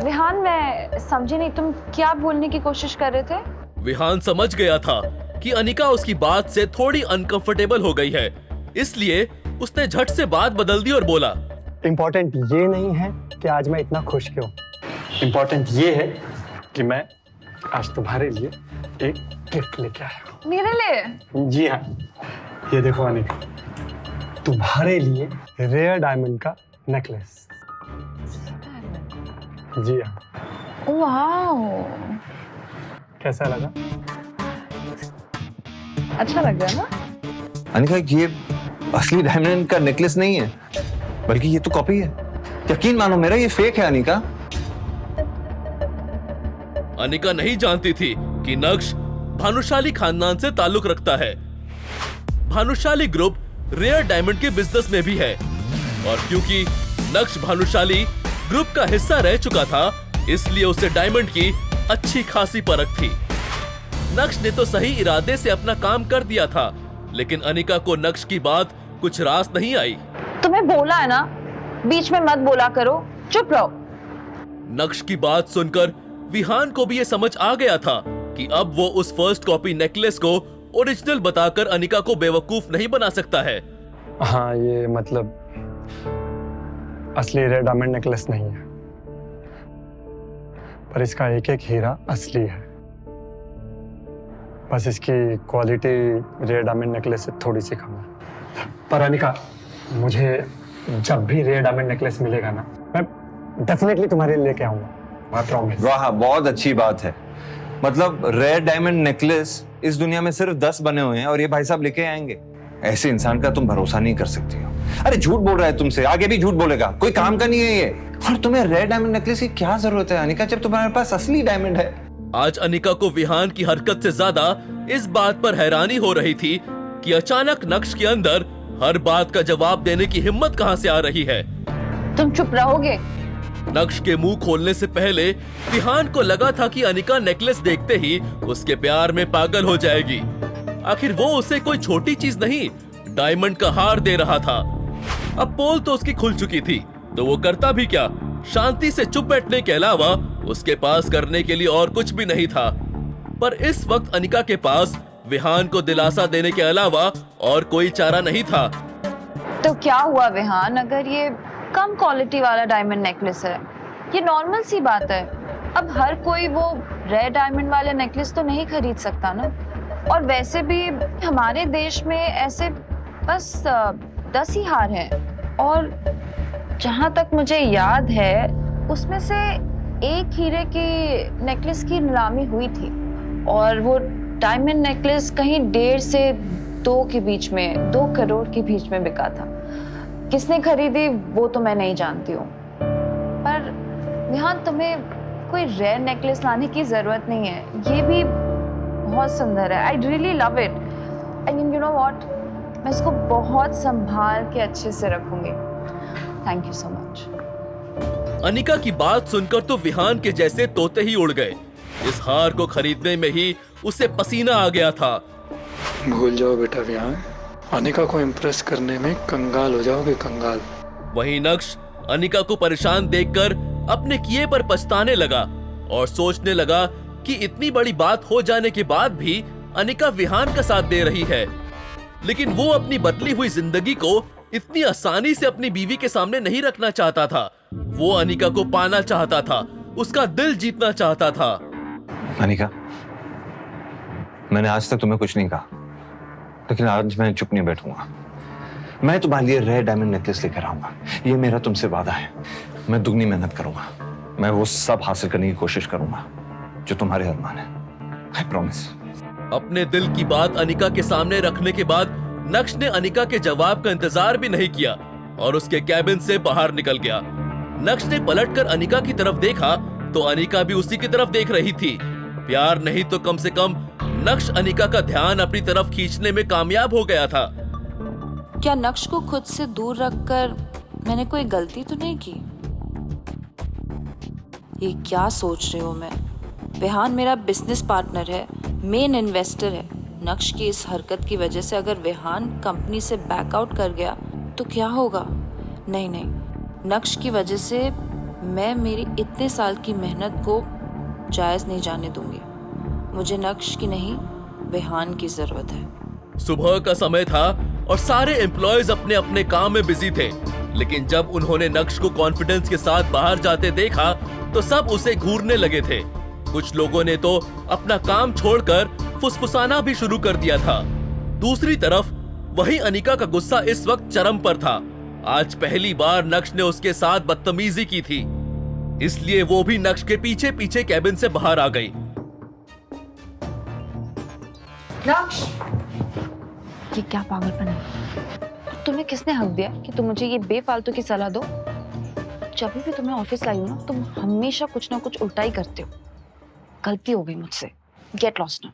विहान, मैं समझी नहीं, तुम क्या बोलने की कोशिश कर रहे थे? विहान समझ गया था कि अनिका उसकी बात से थोड़ी अनकंफर्टेबल हो गई है, इसलिए उसने झट से बात बदल दी और बोला, इम्पोर्टेंट ये नहीं है कि आज मैं इतना खुश क्यों। इम्पोर्टेंट ये है कि मैं आज तुम्हारे लिए एक गिफ्ट लेके आया हूँ। मेरे लिए? जी हाँ, ये देखो अनिका, तुम्हारे लिए रेयर डायमंड का नेकलेस। जी हाँ। वाह, कैसा लगा? अच्छा लग रहा है ना? अनिका, ये असली डायमंड का नेकलेस नहीं है, बल्कि ये तो कॉपी है। यकीन मानो मेरा, ये फेक है अनिका। अनिका नहीं जानती थी कि नक्श भानुशाली खानदान से ताल्लुक रखता है। भानुशाली ग्रुप रेयर डायमंड के बिजनेस में भी है और क्योंकि नक्श भानुशाली ग्रुप का हिस्सा रह चुका था, इसलिए उसे डायमंड की अच्छी खासी परख थी। नक्श ने तो सही इरादे से अपना काम कर दिया था, लेकिन अनिका को नक्श की बात कुछ रास नहीं आई। तुम्हें बोला है ना, बीच में मत बोला करो, चुप रहो। नक्श की बात सुनकर विहान को भी ये समझ आ गया था कि अब वो उस फर्स्ट कॉपी नेकलेस को ओरिजिनल बताकर अनिका को बेवकूफ नहीं बना सकता है। हाँ, ये मतलब असली रेयर डायमंड नेकलेस नहीं है, पर इसका एक एक हीरा असली है। बस इसकी क्वालिटी रेयर डायमंड नेकलेस से थोड़ी सी कम है। पर अनिका, मुझे जब भी रेयर डायमंड नेकलेस मिलेगा ना, मैं डेफिनेटली तुम्हारे लिए लेके आऊंगा, मैं प्रॉमिस। वाह, बहुत अच्छी बात है। मतलब रेयर डायमंड नेकलेस इस दुनिया में सिर्फ 10 बने हुए हैं और ये भाई साहब लेके आएंगे। ऐसे इंसान का तुम भरोसा नहीं कर सकती हो। अरे झूठ बोल रहा है तुमसे, आगे भी झूठ बोलेगा, कोई काम का नहीं है ये। और तुम्हें रेयर डायमंड नेकलेस की क्या जरूरत है अनिका, जब तुम्हारे पास असली डायमंड है। आज अनिका को विहान की हरकत से ज्यादा इस बात पर हैरानी हो रही थी कि अचानक नक्श के अंदर हर बात का जवाब देने की हिम्मत कहां से आ रही है। तुम चुप रहोगे? नक्श के मुंह खोलने से पहले विहान को लगा था कि अनिका नेकलेस देखते ही उसके प्यार में पागल हो जाएगी। आखिर वो उसे कोई छोटी चीज नहीं, डायमंड का हार दे रहा था। अब पोल तो उसकी खुल चुकी थी, तो वो करता भी क्या? शांति से चुप बैठने के अलावा उसके पास करने के लिए और कुछ भी नहीं था। पर इस वक्त अनिका के पास विहान को दिलासा देने के अलावा और कोई चारा नहीं था। तो क्या हुआ विहान, अगर ये कम क्वालिटी वाला डायमंड नेकलेस है, ये नॉर्मल सी बात है। अब हर कोई वो रेयर डायमंड वाले नेकलेस तो नहीं खरीद सकता ना। और वैसे भी हमारे देश में ऐसे बस 10 ही हार हैं। और जहाँ तक मुझे याद है उसमें से एक हीरे की नेकलेस की नीलामी हुई थी और वो डायमंड नेकलेस कहीं 1.5 से 2 के बीच में, 2 करोड़ के बीच में बिका था। किसने खरीदी वो तो मैं नहीं जानती हूँ। पर विहान, तुम्हें कोई रेयर नेकलेस लाने की जरूरत नहीं है, ये भी बहुत सुंदर है। I really love it. I mean, you know what, मैं इसको बहुत संभाल के अच्छे से रखूंगी। Thank you so much. Anika की बात सुनकर तो विहान के जैसे तोते ही उड़ गए। इस हार को खरीदने में ही उसे पसीना आ गया था। भूल जाओ बेटा विहान, अनिका को इम्प्रेस करने में कंगाल हो जाओगे, कंगाल। वहीं नक्श अनिका को परेशान देखकर अपने किए पर पछताने लगा और सोचने लगा कि इतनी बड़ी बात हो जाने के बाद भी अनिका विहान का साथ दे रही है। लेकिन वो अपनी बदली हुई जिंदगी को इतनी आसानी से अपनी बीवी के सामने नहीं रखना चाहता था। वो अनिका को पाना चाहता था, उसका दिल जीतना चाहता था। अनिका, मैंने आज तक तुम्हें कुछ नहीं कहा, लेकिन आज मैं चुप नहीं बैठूंगा। मैं तुम्हारे लिए रेयर डायमंड नेकलेस लेकर आऊंगा, ये मेरा तुमसे वादा है। मैं दुगनी मेहनत करूंगा, मैं वो सब हासिल करने की कोशिश करूंगा जो तुम्हारे अरमान है। I promise. अपने दिल की बात अनिका के सामने रखने के बाद नक्श ने अनिका के जवाब का इंतजार भी नहीं किया और उसके कैबिन से बाहर निकल गया। नक्श ने पलटकर अनिका की तरफ देखा तो अनिका भी उसी की तरफ देख रही थी। प्यार नहीं तो कम से कम नक्श अनिका का ध्यान अपनी तरफ खींचने में कामयाब हो गया था। क्या नक्श को खुद से दूर रखकर मैंने कोई गलती तो नहीं की? ये क्या सोच रही हूँ मैं? विहान मेरा बिजनेस पार्टनर है, मेन इन्वेस्टर है। नक्श की इस हरकत की वजह से अगर विहान कंपनी से बैकआउट कर गया तो क्या होगा? नहीं नहीं, नक्श की वजह से मैं मेरी इतने साल की मेहनत को जायज नहीं जाने दूंगी। मुझे नक्श की नहीं, विहान की जरूरत है। सुबह का समय था और सारे एम्प्लॉयज अपने अपने काम में बिजी थे। लेकिन जब उन्होंने नक्श को कॉन्फिडेंस के साथ बाहर जाते देखा तो सब उसे घूरने लगे थे। कुछ लोगों ने तो अपना काम छोड़कर फुसफुसाना भी शुरू कर दिया था। दूसरी तरफ वही अनिका का गुस्सा इस वक्त चरम पर था। आज पहली बार नक्श ने उसके साथ बदतमीजी की थी, इसलिए वो भी नक्श के पीछे पीछे कैबिन से बाहर आ गई। नक्श, ये क्या पागलपन है? तुम्हें किसने हक दिया कि तुम मुझे ये बेफालतू की सलाह दो? जब भी तुम्हें ऑफिस लाई हूं ना, तुम हमेशा कुछ ना कुछ उल्टा ही करते हो। गलती हो गई मुझसे। गेट लॉस्ट नाउ,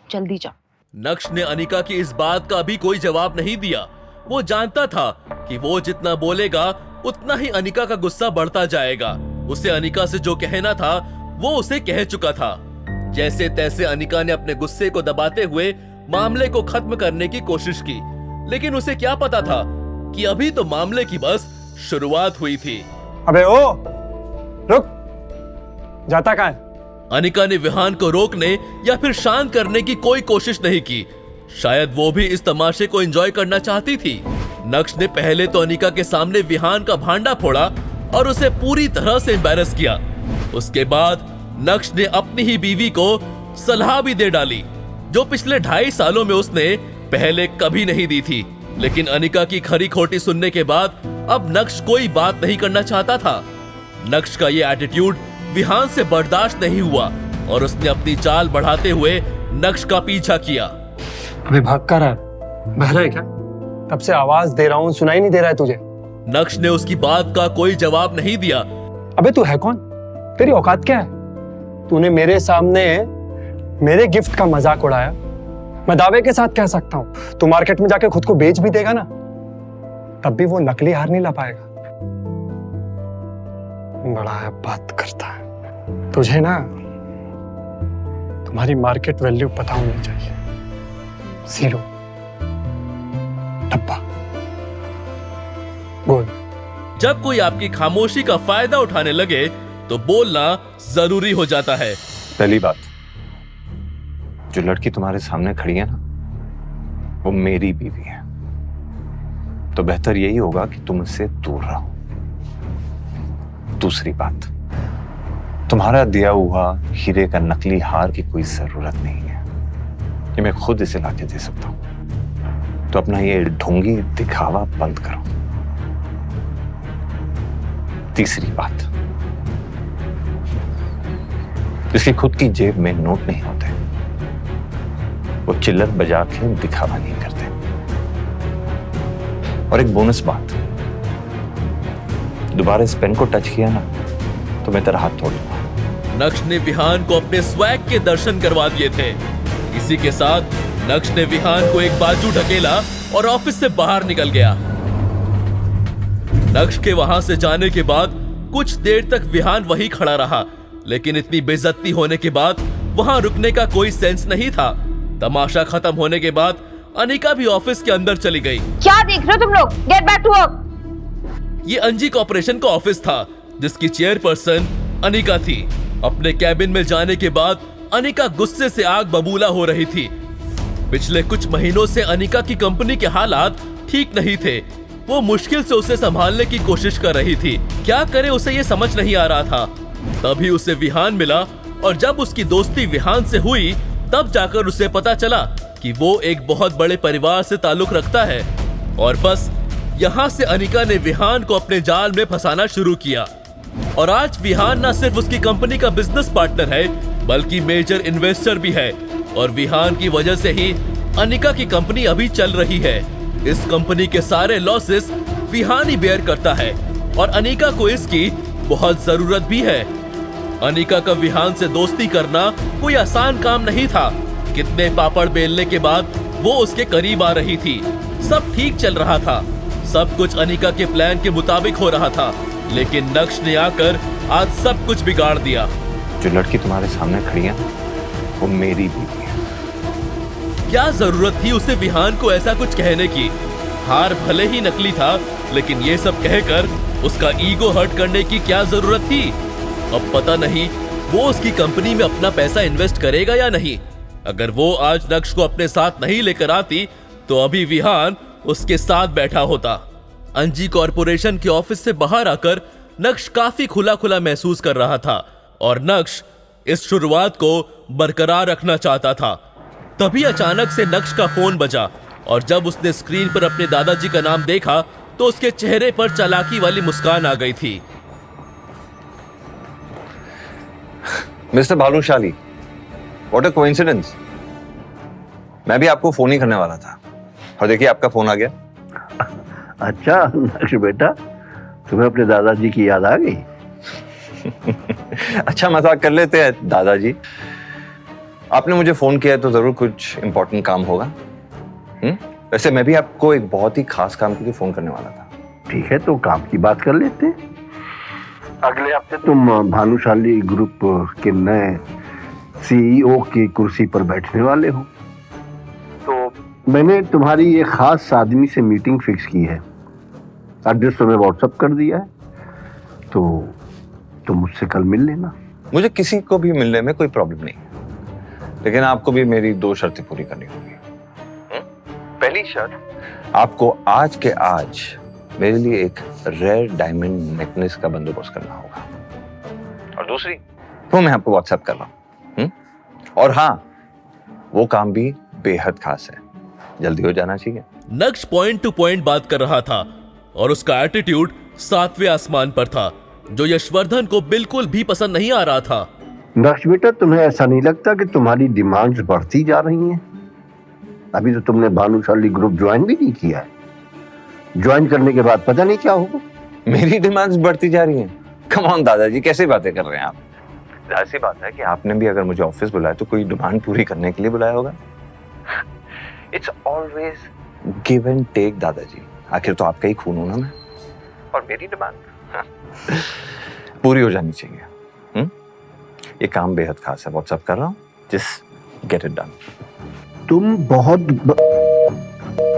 जल्दी जा। नक्श ने अनिका की इस बात का भी कोई जवाब नहीं दिया। वो जानता था कि वो जितना बोलेगा उतना ही अनिका का गुस्सा बढ़ता जाएगा। उसे अनिका से जो कहना था वो उसे कह चुका था। जैसे तैसे अनिका ने अपने गुस्से को दबाते हुए मामले को खत्म करने की कोशिश की, लेकिन उसे क्या पता था कि अभी तो मामले की बस शुरुआत हुई थी। अबे ओ, रुक, जाता कहाँ है? अनिका ने विहान को रोकने या फिर शांत करने की कोई कोशिश नहीं की। शायद वो भी इस तमाशे को एंजॉय करना चाहती थी। नक्श ने पहले तो अनिका के सामने विहान का भांडा फोड़ा और उसे पूरी तरह से एम्बैरस किया। उसके बाद नक्श ने अपनी ही बीवी को सलाह भी दे डाली, जो पिछले 2.5 सालों में उसने पहले कभी नहीं दी थी। लेकिन अनिका की खरी खोटी सुनने के बाद अब नक्श कोई बात नहीं करना चाहता था। नक्श का ये एटीट्यूड विहान से बर्दाश्त नहीं हुआ और उसने अपनी चाल बढ़ाते हुए नक्श का पीछा किया। अबे भाग कर रहा है, बहरा है क्या? तब से आवाज दे रहा हूँ, सुनाई नहीं दे रहा है तुझे? नक्श ने उसकी बात का कोई जवाब नहीं दिया। अबे तू है कौन? तेरी औकात क्या है? तूने मेरे सामने मेरे गिफ्ट का मजाक उड़ाया। मैं दावे के साथ कह सकता हूँ तू मार्केट में जाके खुद को बेच भी देगा ना, तब भी वो नकली हार नहीं ला पाएगा। बड़ा है बात करता है। तुझे ना तुम्हारी मार्केट वैल्यू पता होनी चाहिए। 0 डब्बा बोल। जब कोई आपकी खामोशी का फायदा उठाने लगे तो बोलना जरूरी हो जाता है। पहली बात, जो लड़की तुम्हारे सामने खड़ी है ना, वो मेरी बीवी है, तो बेहतर यही होगा कि तुम उससे दूर रहो। दूसरी बात, तुम्हारा दिया हुआ हीरे का नकली हार की कोई जरूरत नहीं है, ये मैं खुद इसे लाके दे सकता हूं। तो अपना ये ढोंगी दिखावा बंद करो। तीसरी बात, जिसकी खुद की जेब में नोट नहीं होते, वो चिल्लर बजा के दिखावा नहीं करते। और एक बोनस बात, दोबारा इस पेन को टच किया ना तो मैं तेरा हाथ तोड़ दूंगा। नक्श ने विहान को अपने स्वैग के दर्शन करवा दिए थे। इसी के साथ नक्श ने विहान को एक बाजू ढकेला और ऑफिस से बाहर निकल गया। नक्श के वहां से जाने के बाद कुछ देर तक विहान वहीं खड़ा रहा, लेकिन इतनी बेइज्जती होने के बाद वहां रुकने का कोई सेंस नहीं था। तमाशा खत्म होने के बाद अनिका भी ऑफिस के अंदर चली गई। क्या देख रहे हो तुम लोग? Get back to work. ये अंजी कॉर्पोरेशन का ऑफिस था, जिसकी चेयरपर्सन अनिका थी। अपने कैबिन में जाने के बाद अनिका गुस्से से आग बबूला हो रही थी। पिछले कुछ महीनों से अनिका की कंपनी के हालात ठीक नहीं थे। वो मुश्किल से उसे संभालने की कोशिश कर रही थी। क्या करे उसे ये समझ नहीं आ रहा था। तभी उसे विहान मिला और जब उसकी दोस्ती विहान से हुई तब जाकर उसे पता चला कि वो एक बहुत बड़े परिवार से ताल्लुक रखता है। और बस यहाँ से अनिका ने विहान को अपने जाल में फंसाना शुरू किया। और आज विहान न सिर्फ उसकी कंपनी का बिजनेस पार्टनर है, बल्कि मेजर इन्वेस्टर भी है। और विहान की वजह से ही अनिका की कंपनी अभी चल रही है। इस कंपनी के सारे लॉसेस विहान ही बेयर करता है और अनिका को इसकी बहुत जरूरत भी है। अनिका का विहान से दोस्ती करना कोई आसान काम नहीं था। कितने पापड़ बेलने के बाद वो उसके करीब आ रही थी। सब ठीक चल रहा था, सब कुछ अनिका के प्लान के मुताबिक हो रहा था, लेकिन नक्श ने आकर आज सब कुछ बिगाड़ दिया। जो लड़की तुम्हारे सामने खड़ी है वो मेरी बीवी है। क्या जरूरत थी उसे विहान को ऐसा कुछ कहने की? हार भले ही नकली था, लेकिन ये सब कहकर उसका ईगो हर्ट करने की क्या जरूरत थी? अब पता नहीं वो उसकी कंपनी में अपना पैसा इन्वेस्ट करेगा या नहीं। अगर वो आज नक्श को अपने साथ नहीं लेकर आती तो अभी विहान उसके साथ बैठा होता। अंजी कॉर्पोरेशन के ऑफिस से बाहर आकर नक्श काफी खुला खुला महसूस कर रहा था और नक्श इस शुरुआत को बरकरार रखना चाहता था। तभी अचानक से नक्श का फोन बजा और जब उसने स्क्रीन पर अपने दादाजी का नाम देखा तो उसके चेहरे पर चालाकी वाली मुस्कान आ गई थी। Mister Bhanushali, what a coincidence. मैं भी आपको फोन ही करने वाला था और देखिए आपका फोन आ गया। अच्छा नक्श बेटा, तुम्हें अपने दादाजी की याद आ गई? अच्छा मजाक कर लेते हैं दादाजी। आपने मुझे फोन किया है तो जरूर कुछ इंपॉर्टेंट काम होगा। वैसे मैं भी आपको एक बहुत ही खास काम के लिए फोन करने वाला था। ठीक है, तो काम की बात कर लेते हैं। अगले हफ्ते तुम भानुशाली ग्रुप के नए सीईओ की कुर्सी पर बैठने वाले हो, तो मैंने तुम्हारी ये खास आदमी से मीटिंग फिक्स की है। एड्रेस तुम्हें व्हाट्सएप कर दिया है, तो तुम मुझसे कल मिल लेना। मुझे किसी को भी मिलने में कोई प्रॉब्लम नहीं है, लेकिन आपको भी मेरी 2 शर्तें पूरी करनी होगी। पहली शर्त, आपको आज के आज मेरे लिए एक रेयर डायमंड नेकलेस का बंदोबस्त करना होगा, और दूसरी वो मैं आपको व्हाट्सएप कर रहा हूं। और हाँ, वो काम भी बेहद खास है, जल्दी हो जाना चाहिए। नक्श पॉइंट टू पॉइंट बात कर रहा था और उसका एटीट्यूड 7वें आसमान पर था, जो यशवर्धन को बिल्कुल भी पसंद नहीं आ रहा था। नक्श बेटा, तुम्हें ऐसा नहीं लगता कि तुम्हारी डिमांड्स बढ़ती जा रही हैं? अभी तो तुमने भानुशाली ग्रुप ज्वाइन भी नहीं किया है। ज्वाइन करने के बाद पता नहीं क्या होगा। मेरी डिमांड्स बढ़ती जा रही हैं? कम ऑन दादाजी, कैसे बातें कर रहे हैं आप? ऐसी बात है कि आपने भी अगर मुझे ऑफिस बुलाया तो कोई डिमांड पूरी करने के लिए बुलाया होगा। It's always give and take दादाजी, आखिर तो आपका ही खून हूं ना मैं, और मेरी डिमांड पूरी हो जानी चाहिए। ये काम बेहद खास है, व्हाट्सएप कर रहा हूँ, जस्ट गेट इट डन। तुम बहुत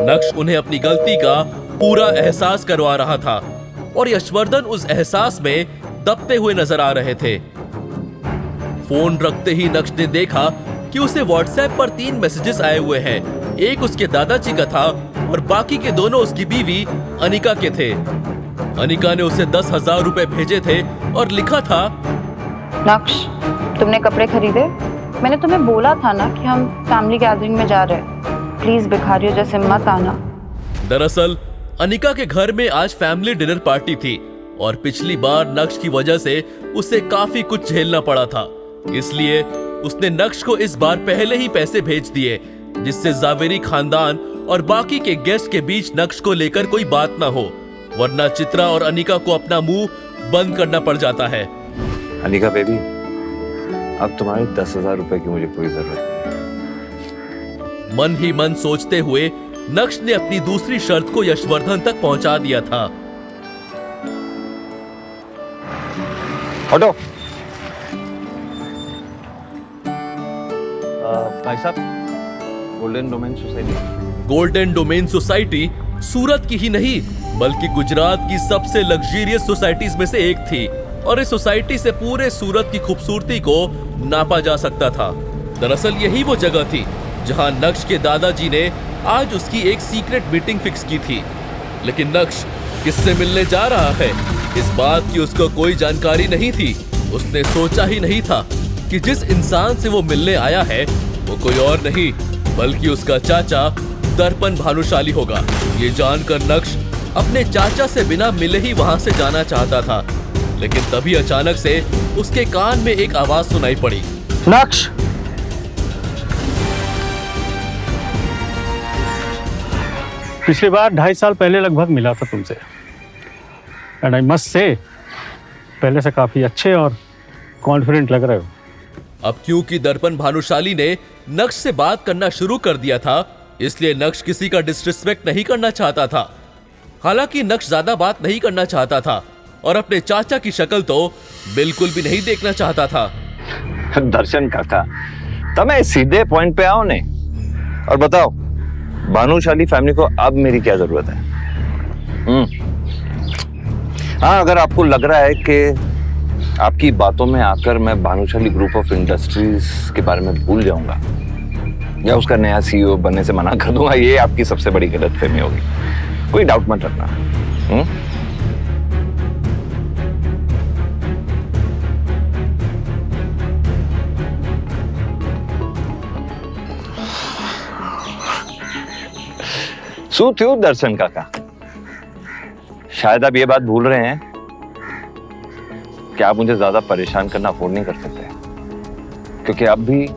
नक्श उन्हें अपनी गलती का पूरा एहसास करवा रहा था और यशवर्धन उस एहसास में दबते हुए नजर आ रहे थे। फोन रखते ही नक्श ने देखा कि उसे व्हाट्सएप पर 3 मैसेजेस आए हुए हैं। एक उसके दादाजी का था और बाकी के दोनों उसकी बीवी अनिका के थे। अनिका ने उसे 10,000 रुपए भेजे थे और लिखा था, नक्श, तुमने कपड़े खरीदे? मैंने तुम्हें बोला था ना कि हम फैमिली गैदरिंग में जा रहे हैं, प्लीज भिखारियों जैसे मत आना। दरअसल अनिका के घर में आज फैमिली डिनर पार्टी थी और पिछली बार नक्श की वजह से उसे काफी कुछ झेलना पड़ा था, इसलिए उसने नक्श को इस बार पहले ही पैसे भेज दिए, जिससे जावेरी खानदान और बाकी के गेस्ट के बीच नक्श को लेकर कोई बात ना हो, वरना चित्रा और अनिका को अपना मुंह बंद करना पड़ जाता है। अनिका बेबी, अब तुम्हारे 10,000 रुपए की मुझे कोई जरूरत नहीं। मन ही मन सोचते हुए नक्श ने अपनी दूसरी शर्त को यशवर्धन तक पहुंचा दिया था। हटो। भाई साहब, golden domain society. Golden domain society Surat की ही नहीं बल्कि गुजरात की सबसे लग्जरियस सोसाइटीज में से एक थी और इस सोसाइटी से पूरे सूरत की खूबसूरती को नापा जा सकता था। दरअसल यही वो जगह थी जहां नक्श के दादाजी ने आज उसकी एक सीक्रेट मीटिंग फिक्स की थी। लेकिन नक्श किससे मिलने जा रहा है, इस बात की उसको कोई जानकारी नहीं थी। उसने सोचा ही नहीं था कि जिस इंसान से वो मिलने आया है वो कोई और नहीं बल्कि उसका चाचा दर्पण भानुशाली होगा। ये जानकर नक्श अपने चाचा से बिना मिले ही वहां से जाना चाहता था, लेकिन तभी अचानक से उसके कान में एक आवाज सुनाई पड़ी, नक्श, पिछली बार 2.5 साल पहले लगभग मिला था तुमसे, एंड आई मस्ट से पहले से काफी अच्छे और कॉन्फिडेंट लग रहे हो। अब क्योंकि दर्पण भानुशाली ने नक्श से बात करना शुरू कर दिया था, इसलिए नक्श किसी का डिसरिस्पेक्ट नहीं करना चाहता था। हालांकि नक्श ज्यादा बात नहीं करना चाहता था और अपने चाचा की शक्ल तो बिल्कुल भी नहीं देखना चाहता था। दर्शन काका, तमें सीधे पॉइंट पे आओ ने और बताओ भानुशाली फैमिली को अब मेरी क्या जरूरत है? हाँ, अगर आपको लग रहा है कि आपकी बातों में आकर मैं भानुशाली ग्रुप ऑफ इंडस्ट्रीज के बारे में भूल जाऊंगा या उसका नया सीईओ बनने से मना कर दूंगा, ये आपकी सबसे बड़ी गलतफहमी होगी। कोई डाउट मत रखना। શું થયું દર્શન કાકા? शायद आप ये बात भूल रहे हैं कि आप मुझे ज्यादा परेशान करना अफोर्ड नहीं कर सकते, क्योंकि अब भी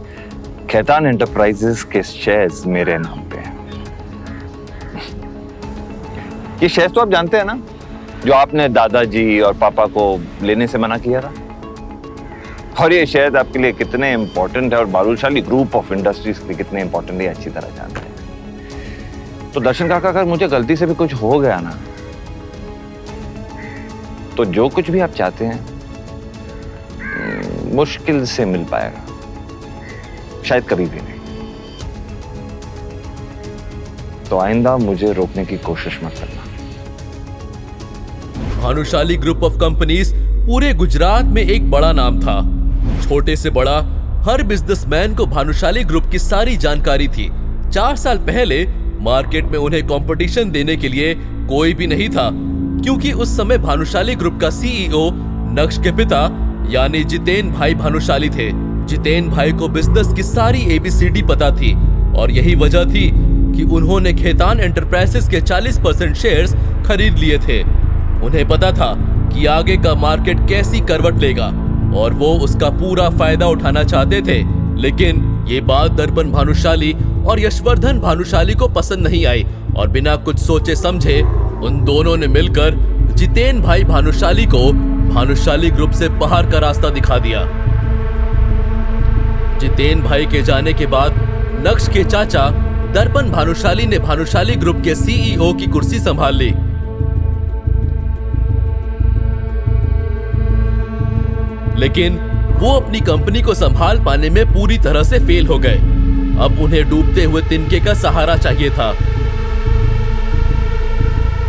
खेतान एंटरप्राइजेस के शेयर्स मेरे नाम पे हैं। ये शेयर्स तो आप जानते हैं ना, जो आपने दादाजी और पापा को लेने से मना किया था। और ये शेयर्स आपके लिए कितने इंपॉर्टेंट है और भानुशाली ग्रुप ऑफ इंडस्ट्रीज के लिए कितने इंपॉर्टेंट है अच्छी तरह जानते हैं। तो दर्शन काका, अगर मुझे गलती से भी कुछ हो गया ना, तो जो कुछ भी आप चाहते हैं मुश्किल से मिल पाएगा, शायद कभी भी नहीं। तो आइंदा मुझे रोकने की कोशिश मत करना। भानुशाली ग्रुप ऑफ कंपनीज पूरे गुजरात में एक बड़ा नाम था। छोटे से बड़ा हर बिजनेसमैन को भानुशाली ग्रुप की सारी जानकारी थी। 4 साल पहले मार्केट में उन्हें कंपटीशन देने के लिए कोई भी नहीं था, क्योंकि उस समय भानुशाली ग्रुप का सीईओ नक्श के पिता यानी जितेन भाई भानुशाली थे। जितेन भाई को बिजनेस की सारी एबीसीडी पता थी और यही वजह थी कि उन्होंने खेतान एंटरप्राइजेस के 40% शेयर्स खरीद लिए थे। उन्हें पता था कि आगे का मार्केट कैसी करवट लेगा और वो उसका पूरा फायदा उठाना चाहते थे। लेकिन ये बात दर्पण भानुशाली और यशवर्धन भानुशाली को पसंद नहीं आई और बिना कुछ सोचे समझे उन दोनों ने मिलकर जितेन भाई भानुशाली को भानुशाली ग्रुप से बाहर का रास्ता दिखा दिया। जितेन भाई के जाने के बाद नक्श के चाचा दर्पण भानुशाली ने भानुशाली ग्रुप के सीईओ की कुर्सी संभाल ली। लेकिन वो अपनी कंपनी को संभाल पाने में पूरी तरह से फेल हो गए। अब उन्हें डूबते हुए तिनके का सहारा चाहिए था।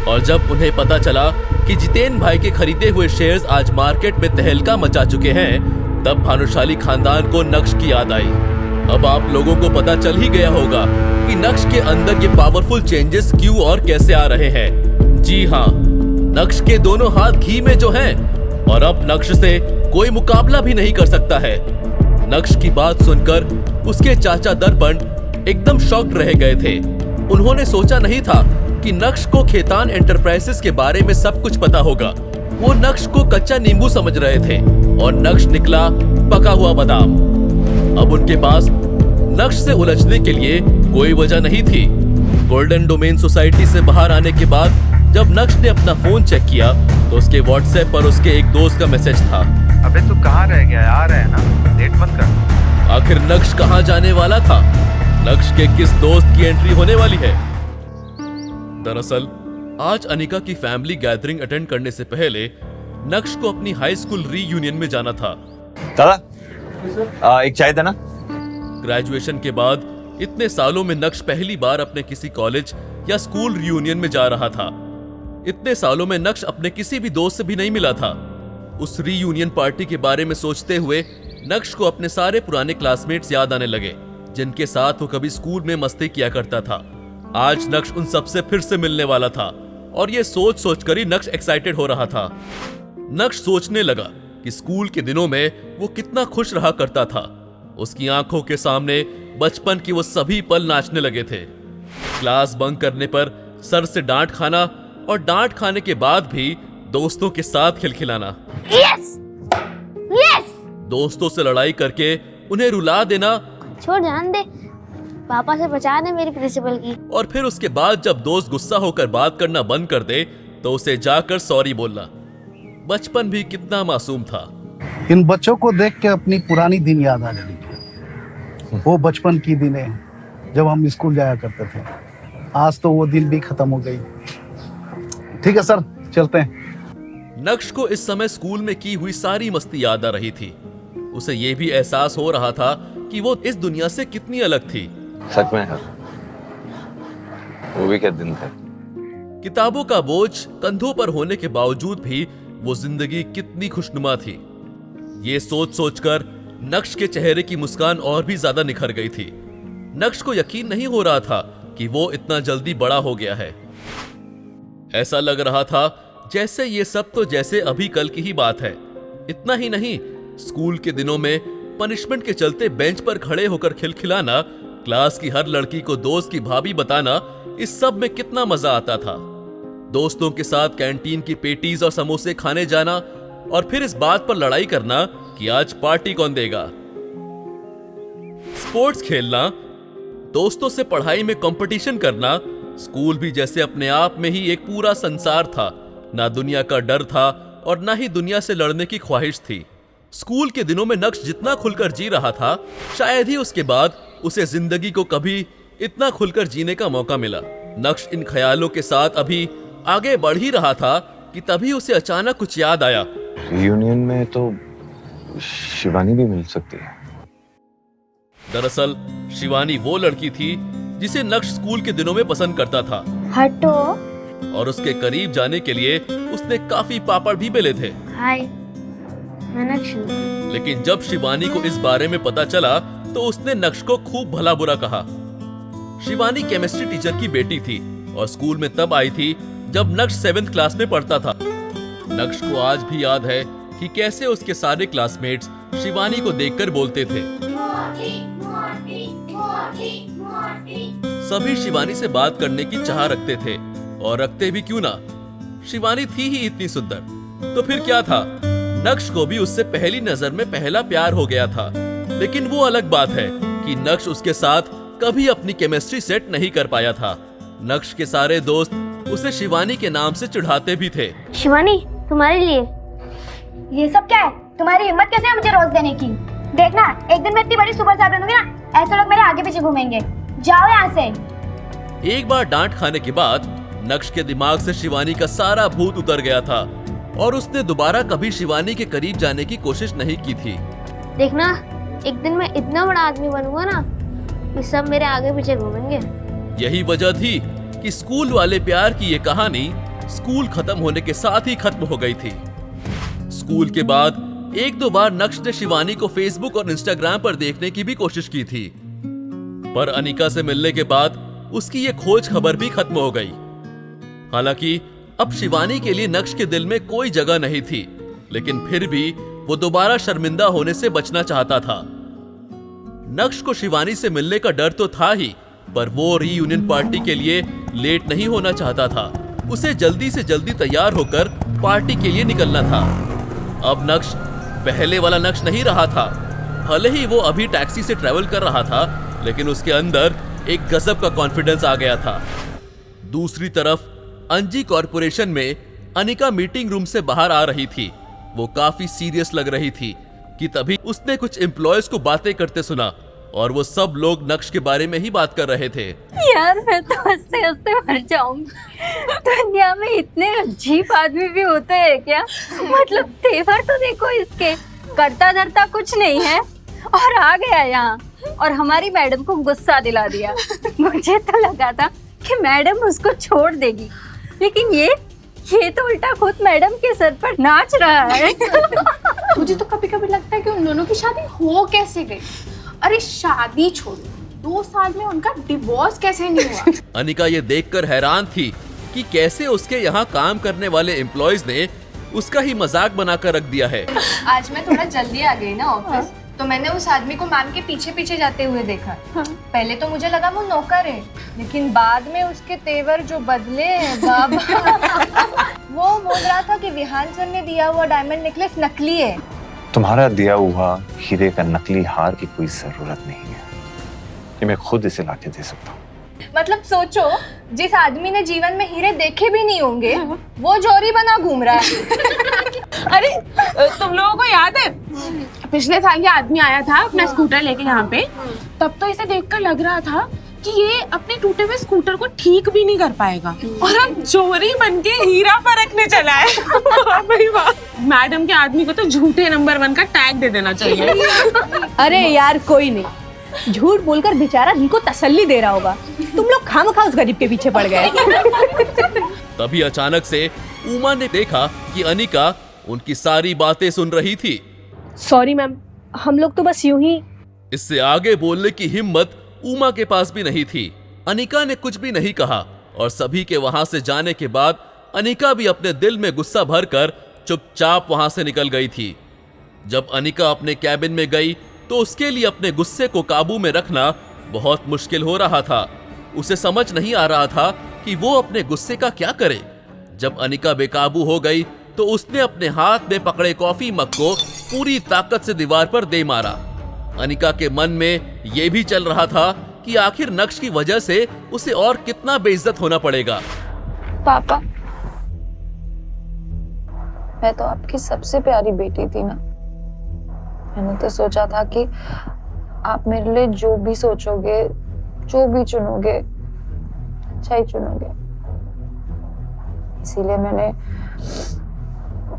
और जब उन्हें पता चला कि जितेन भाई के खरीदे हुए शेयर्स आज मार्केट में तहलका मचा चुके हैं, तब भानुशाली खानदान को नक्श की याद आई। अब आप लोगों को पता चल ही गया होगा कि नक्श के अंदर ये पावरफुल चेंजेस क्यों और कैसे आ रहे हैं। जी हाँ, नक्श के दोनों हाथ घी में जो हैं और अब नक्श से कोई मुकाबला भी नहीं कर सकता है। नक्श की बात सुनकर उसके चाचा दर्पण एकदम शॉक्ड रह गए थे। उन्होंने सोचा नहीं था कि नक्श को खेतान एंटरप्राइजेस के बारे में सब कुछ पता होगा। वो नक्श को कच्चा नींबू समझ रहे थे और नक्श निकला पका हुआ बादाम। अब उनके पास नक्श से उलझने के लिए कोई वजह नहीं थी। गोल्डन डोमेन सोसाइटी से बाहर आने के बाद जब नक्श ने अपना फोन चेक किया तो उसके व्हाट्सएप पर उसके एक दोस्त का मैसेज था। अबे तू कहाँ रह गया? आ रहा है ना, लेट मत कर। आखिर नक्श कहाँ जाने वाला था? नक्श के किस दोस्त की एंट्री होने वाली है? दरअसल आज अनिका की फैमिली गैदरिंग अटेंड करने से पहले नक्श को अपनी हाई स्कूल रीयूनियन में जाना था। दादा, एक चाय देना। ग्रेजुएशन के बाद इतने सालों में नक्श पहली बार अपने किसी कॉलेज या स्कूल रियूनियन में जा रहा था। इतने सालों में नक्श अपने किसी भी दोस्त से भी नहीं मिला था। उस रीयूनियन पार्टी के बारे में सोचते हुए नक्श को अपने सारे पुराने क्लासमेट्स याद आने लगे, जिनके साथ वो कभी स्कूल में मस्ती किया करता था। आज नक्श उन सबसे फिर से मिलने वाला था और ये सोच सोचकर ही नक्श एक्साइटेड हो रहा था। नक्श सोचने लगा कि स्कूल के दिनों में वो कितना खुश रहा करता था। उसकी आंखों के सामने बचपन के वो सभी पल नाचने लगे थे। क्लास बंक करने पर सर से डांट खाना और डांट खाने के बाद भी दोस्तों के साथ खिलखिलाना। यस! यस! दोस्तों से लड़ाई करके उन्हें रुला देना। छोड़, जान दे, पापा से बचा दे मेरी प्रिंसिपल की। और फिर उसके बाद जब दोस्त गुस्सा होकर बात करना बंद कर दे तो उसे जाकर सॉरी बोलना। बचपन भी कितना मासूम था। इन बच्चों को देख के अपनी पुरानी दिन याद आ रही है। वो बचपन की दिनें जब हम स्कूल जाया करते थे। आज तो वो दिन भी खत्म हो गई। ठीक है सर, चलते हैं। नक्श को इस समय स्कूल में की हुई सारी मस्ती याद आ रही थी। उसे ये भी एहसास हो रहा था कि वो इस दुनिया से कितनी अलग थी। सच में यार, वो भी क्या दिन थे। किताबों का बोझ कंधों पर होने के बावजूद भी वो जिंदगी कितनी खुशनुमा थी। ये सोच सोचकर नक्श के चेहरे की मुस्कान और भी ज्यादा निखर गई थी। नक्श को यकीन नहीं हो रहा था कि वो इतना जल्दी बड़ा हो गया है। ऐसा लग रहा था जैसे ये सब तो जैसे अभी कल की ही बात है। इतना ही नहीं, स्कूल के दिनों में पनिशमेंट के चलते बेंच पर खड़े होकर खिलखिलाना, क्लास की हर लड़की को दोस्त की भाभी बताना, इस सब में कितना मजा आता था। दोस्तों के साथ कैंटीन की पेटीज और समोसे खाने जाना और फिर इस बात पर लड़ाई करना कि आज पार्टी कौन देगा। स्पोर्ट्स खेलना, दोस्तों से पढ़ाई में कंपटीशन करना। स्कूल भी जैसे अपने आप में ही एक पूरा संसार था। ना दुनिया का डर था और ना ही दुनिया से लड़ने की ख्वाहिश थी। स्कूल के दिनों में नक्श जितना खुलकर जी रहा था, शायद ही उसके बाद उसे जिंदगी को कभी इतना खुलकर जीने का मौका मिला। नक्श इन ख्यालों के साथ अभी आगे बढ़ ही रहा था कि तभी उसे अचानक कुछ याद आया। यूनियन में तो शिवानी भी मिल सकती है। दरअसल शिवानी वो लड़की थी जिसे नक्श स्कूल के दिनों में पसंद करता था। हटो। और उसके करीब जाने के लिए उसने काफी पापड़ भी बेले थे। हाय, मैं नक्श हूं। लेकिन जब शिवानी को इस बारे में पता चला तो उसने नक्श को खूब भला बुरा कहा। शिवानी केमिस्ट्री टीचर की बेटी थी और स्कूल में तब आई थी जब नक्श 7th क्लास में पढ़ता था। नक्श को आज भी याद है कि कैसे उसके सारे क्लासमेट्स शिवानी को देखकर बोलते थे। सभी शिवानी से बात करने की चाह रखते थे, और रखते भी क्यों ना, शिवानी थी ही इतनी सुंदर। तो फिर क्या था, नक्श को भी उससे पहली नजर में पहला प्यार हो गया था। लेकिन वो अलग बात है कि नक्श उसके साथ कभी अपनी केमिस्ट्री सेट नहीं कर पाया था। नक्श के सारे दोस्त उसे शिवानी के नाम से चिढ़ाते भी थे। शिवानी, तुम्हारे लिए ये सब क्या है? तुम्हारी हिम्मत कैसे है मुझे रोज देने की? देखना, एक दिन मैं इतनी बड़ी सुपर स्टार बनूंगी ना, ऐसे लोग मेरे आगे पीछे घूमेंगे। जाओ यहाँ से। एक बार डांट खाने के बाद नक्श के दिमाग से शिवानी का सारा भूत उतर गया था और उसने दोबारा कभी शिवानी के करीब जाने की कोशिश नहीं की थी। देखना, एक दिन मैं इतना बड़ा आदमी बनूंगा ना कि सब मेरे आगे पीछे घूमेंगे। यही वजह थी कि स्कूल वाले प्यार की ये कहानी स्कूल खत्म होने के साथ ही खत्म हो गई थी। स्कूल के बाद एक दो बार नक्श ने शिवानी को फेसबुक और इंस्टाग्राम पर देखने की भी कोशिश की थी, पर अनिका से मिलने के बाद उसकी ये खोज खबर भी खत्म हो गई। हालांकि अब शिवानी के लिए नक्श के दिल में कोई जगह नहीं थी, लेकिन फिर भी वो दोबारा शर्मिंदा होने से बचना चाहता था। नक्श को शिवानी से मिलने का डर तो था ही, पर वो रीयूनियन पार्टी के लिए लेट नहीं होना चाहता था। उसे जल्दी से जल्दी तैयार होकर पार्टी के लिए निकलना था। अब नक्श पहले वाला नक्श नहीं रहा था। भले ही वो अभी टैक्सी से ट्रैवल कर रहा था, लेकिन उसके अंदर एक गजब का कॉन्फिडेंस आ गया था। दूसरी तरफ अंजी कॉर्पोरेशन में अनिका मीटिंग रूम से बाहर आ रही थी। वो काफी सीरियस लग रही थी कि तभी उसने कुछ एम्प्लॉयज को बातें करते सुना, और वो सब लोग नक्श के बारे में ही बात कर रहे थे। यार मैं तो हंसते हंसते मर जाऊंगी। दुनिया में इतने अजीब आदमी भी होते हैं क्या? मतलब तेवर तो देखो इसके, करता धरता कुछ नहीं है और आ गया यहाँ और हमारी मैडम को गुस्सा दिला दिया। मुझे तो लगा था कि मैडम उसको छोड़ देगी, लेकिन ये तो उल्टा खुद मैडम के सर पर नाच रहा है। मुझे तो कभी कभी लगता है कि उन दोनों की शादी हो कैसे गई। अरे शादी छोड़ो, 2 साल में उनका डिवोर्स कैसे नहीं हुआ? अनिका ये देखकर हैरान थी कि कैसे उसके यहाँ काम करने वाले एम्प्लॉयज ने उसका ही मजाक बनाकर रख दिया है। आज मैं थोड़ा जल्दी आ गई ना ऑफिस, तो मैंने उस आदमी को मैम के पीछे पीछे जाते हुए देखा। पहले तो मुझे लगा वो नौकर है, लेकिन बाद में उसके तेवर जो बदले हैं बाबा। वो बोल रहा था कि विहान सर ने दिया हुआ डायमंड नेकलेस नकली है। तुम्हारा दिया हुआ हीरे का नकली हार की कोई जरूरत नहीं है, ये मैं खुद इसे लाके दे सकता हूँ। मतलब सोचो, जिस आदमी ने जीवन में हीरे देखे भी नहीं होंगे, वो जोरी बना घूम रहा है। अरे तुम लोगों को याद है पिछले साल ये आदमी आया था अपना स्कूटर लेके यहाँ पे, तब तो इसे देखकर लग रहा था कि ये अपने टूटे हुए स्कूटर को ठीक भी नहीं कर पाएगा, और अब जोरी बनके हीरा परखने चला है। भाई वाह, मैडम के आदमी को तो झूठे नंबर 1 का टैग दे देना चाहिए। अरे यार कोई नहीं, झूठ बोलकर बेचारा जिनको तसल्ली दे रहा होगा, तुम लोग खामखा उस गरीब के पीछे पड़ गए। तभी अचानक से उमा ने देखा कि अनिका उनकी सारी बातें सुन रही थी। सॉरी मैम, हम लोग तो बस यूं ही। इससे आगे बोलने की हिम्मत उमा के पास भी नहीं थी। अनिका ने कुछ भी नहीं कहा, और सभी के वहां से जाने के बाद अनिका भी अपने दिल में गुस्सा भरकर चुपचाप वहां से निकल गई थी। जब अनिका अपने कैबिन में गई तो उसके लिए अपने गुस्से को काबू में रखना बहुत मुश्किल हो रहा था। उसे समझ नहीं आ रहा था कि वो अपने गुस्से का क्या करे। जब अनिका बेकाबू हो गई तो उसने अपने हाथ में पकड़े कॉफी मग को पूरी ताकत से दीवार पर दे मारा। अनिका के मन में ये भी चल रहा था कि आखिर नक्श की वजह से उसे और कितना बेइज्जत होना पड़ेगा। पापा, मैं तो आपकी सबसे प्यारी बेटी थी ना। मैंने तो सोचा था कि आप मेरे लिए जो भी सोचोगे, जो भी चुनोगे, अच्छा ही चुनोगे। इसीलिए मैंने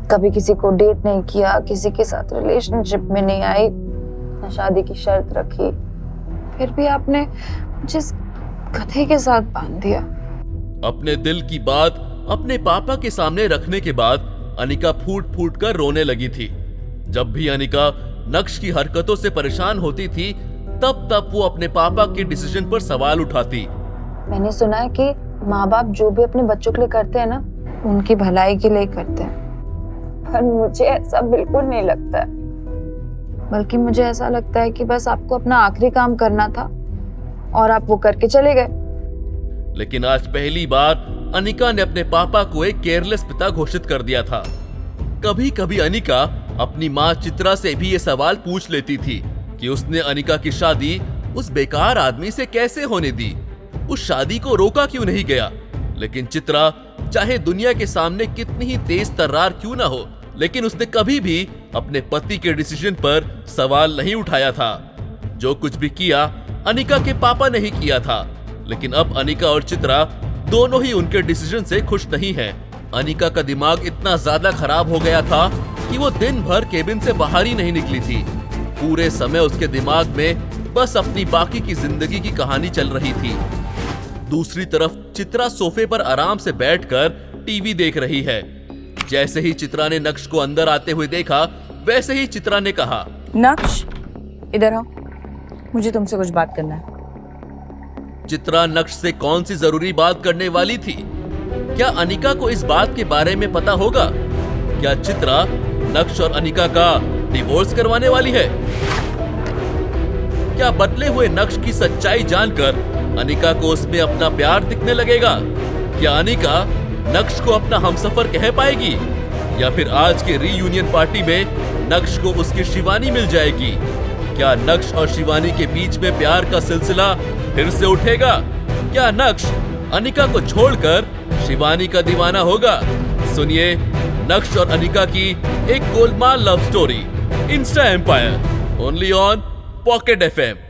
कभी किसी को डेट नहीं किया, किसी के साथ रिलेशनशिप में नहीं आई, ना शादी की शर्त रखी। फिर भी आपने मुझे गधे के साथ बांध दिया। अपने दिल की बात अपने पापा के सामने रखने के बाद अनिका फूट फूट कर रोने लगी थी। जब भी अनिका नक्श की हरकतों से परेशान होती थी, तब तब वो अपने पापा के डिसीजन पर सवाल उठाती। मैंने सुना है कि माँ बाप जो भी अपने बच्चों के लिए करते हैं ना, उनकी भलाई के लिए करते हैं, पर मुझे ऐसा बिल्कुल नहीं लगता है। बल्कि मुझे ऐसा लगता है कि बस आपको अपना आखिरी काम करना था और आप वो करके चले गए। लेकिन आज पहली बार अनिका ने अपने पापा को एक केयरलेस पिता घोषित कर दिया था। कभी कभी अनिका अपनी माँ चित्रा से भी ये सवाल पूछ लेती थी कि उसने अनिका की शादी उस बेकार आदमी से कैसे होने दी, उस शादी को रोका क्यों नहीं गया। लेकिन चित्रा चाहे दुनिया के सामने कितनी ही तेज तर्रार क्यों ना हो, लेकिन उसने कभी भी अपने पति के डिसीजन पर सवाल नहीं उठाया था। जो कुछ भी किया अनिका के पापा ने ही किया था, लेकिन अब अनिका और चित्रा दोनों ही उनके डिसीजन से खुश नहीं है। अनिका का दिमाग इतना ज्यादा खराब हो गया था कि वो दिन भर केबिन से बाहर ही नहीं निकली थी। पूरे समय उसके दिमाग में बस अपनी बाकी की जिंदगी की कहानी चल रही थी। दूसरी तरफ चित्रा सोफे पर आराम से बैठकर टीवी देख रही है। जैसे ही चित्रा ने नक्श को अंदर आते हुए देखा, वैसे ही चित्रा ने कहा, नक्श इधर आओ, मुझे तुमसे कुछ बात करना है। चित्रा नक्श से कौन सी जरूरी बात करने वाली थी? क्या अनिका को इस बात के बारे में पता होगा? क्या चित्रा नक्श और अनिका का डिवोर्स करवाने वाली है? क्या बदले हुए नक्श की सच्चाई जानकर अनिका को उसमें अपना प्यार दिखने लगेगा? क्या अनिका नक्श को अपना हमसफर कह पाएगी, या फिर आज के रीयूनियन पार्टी में नक्श को उसकी शिवानी मिल जाएगी? क्या नक्श और शिवानी के बीच में प्यार का सिलसिला फिर से उठेगा? क्या नक्श अनिका को छोड़कर शिवानी का दीवाना होगा? सुनिए नक्श और अनिका की एक Golmaal love story, insta empire, only on pocket FM।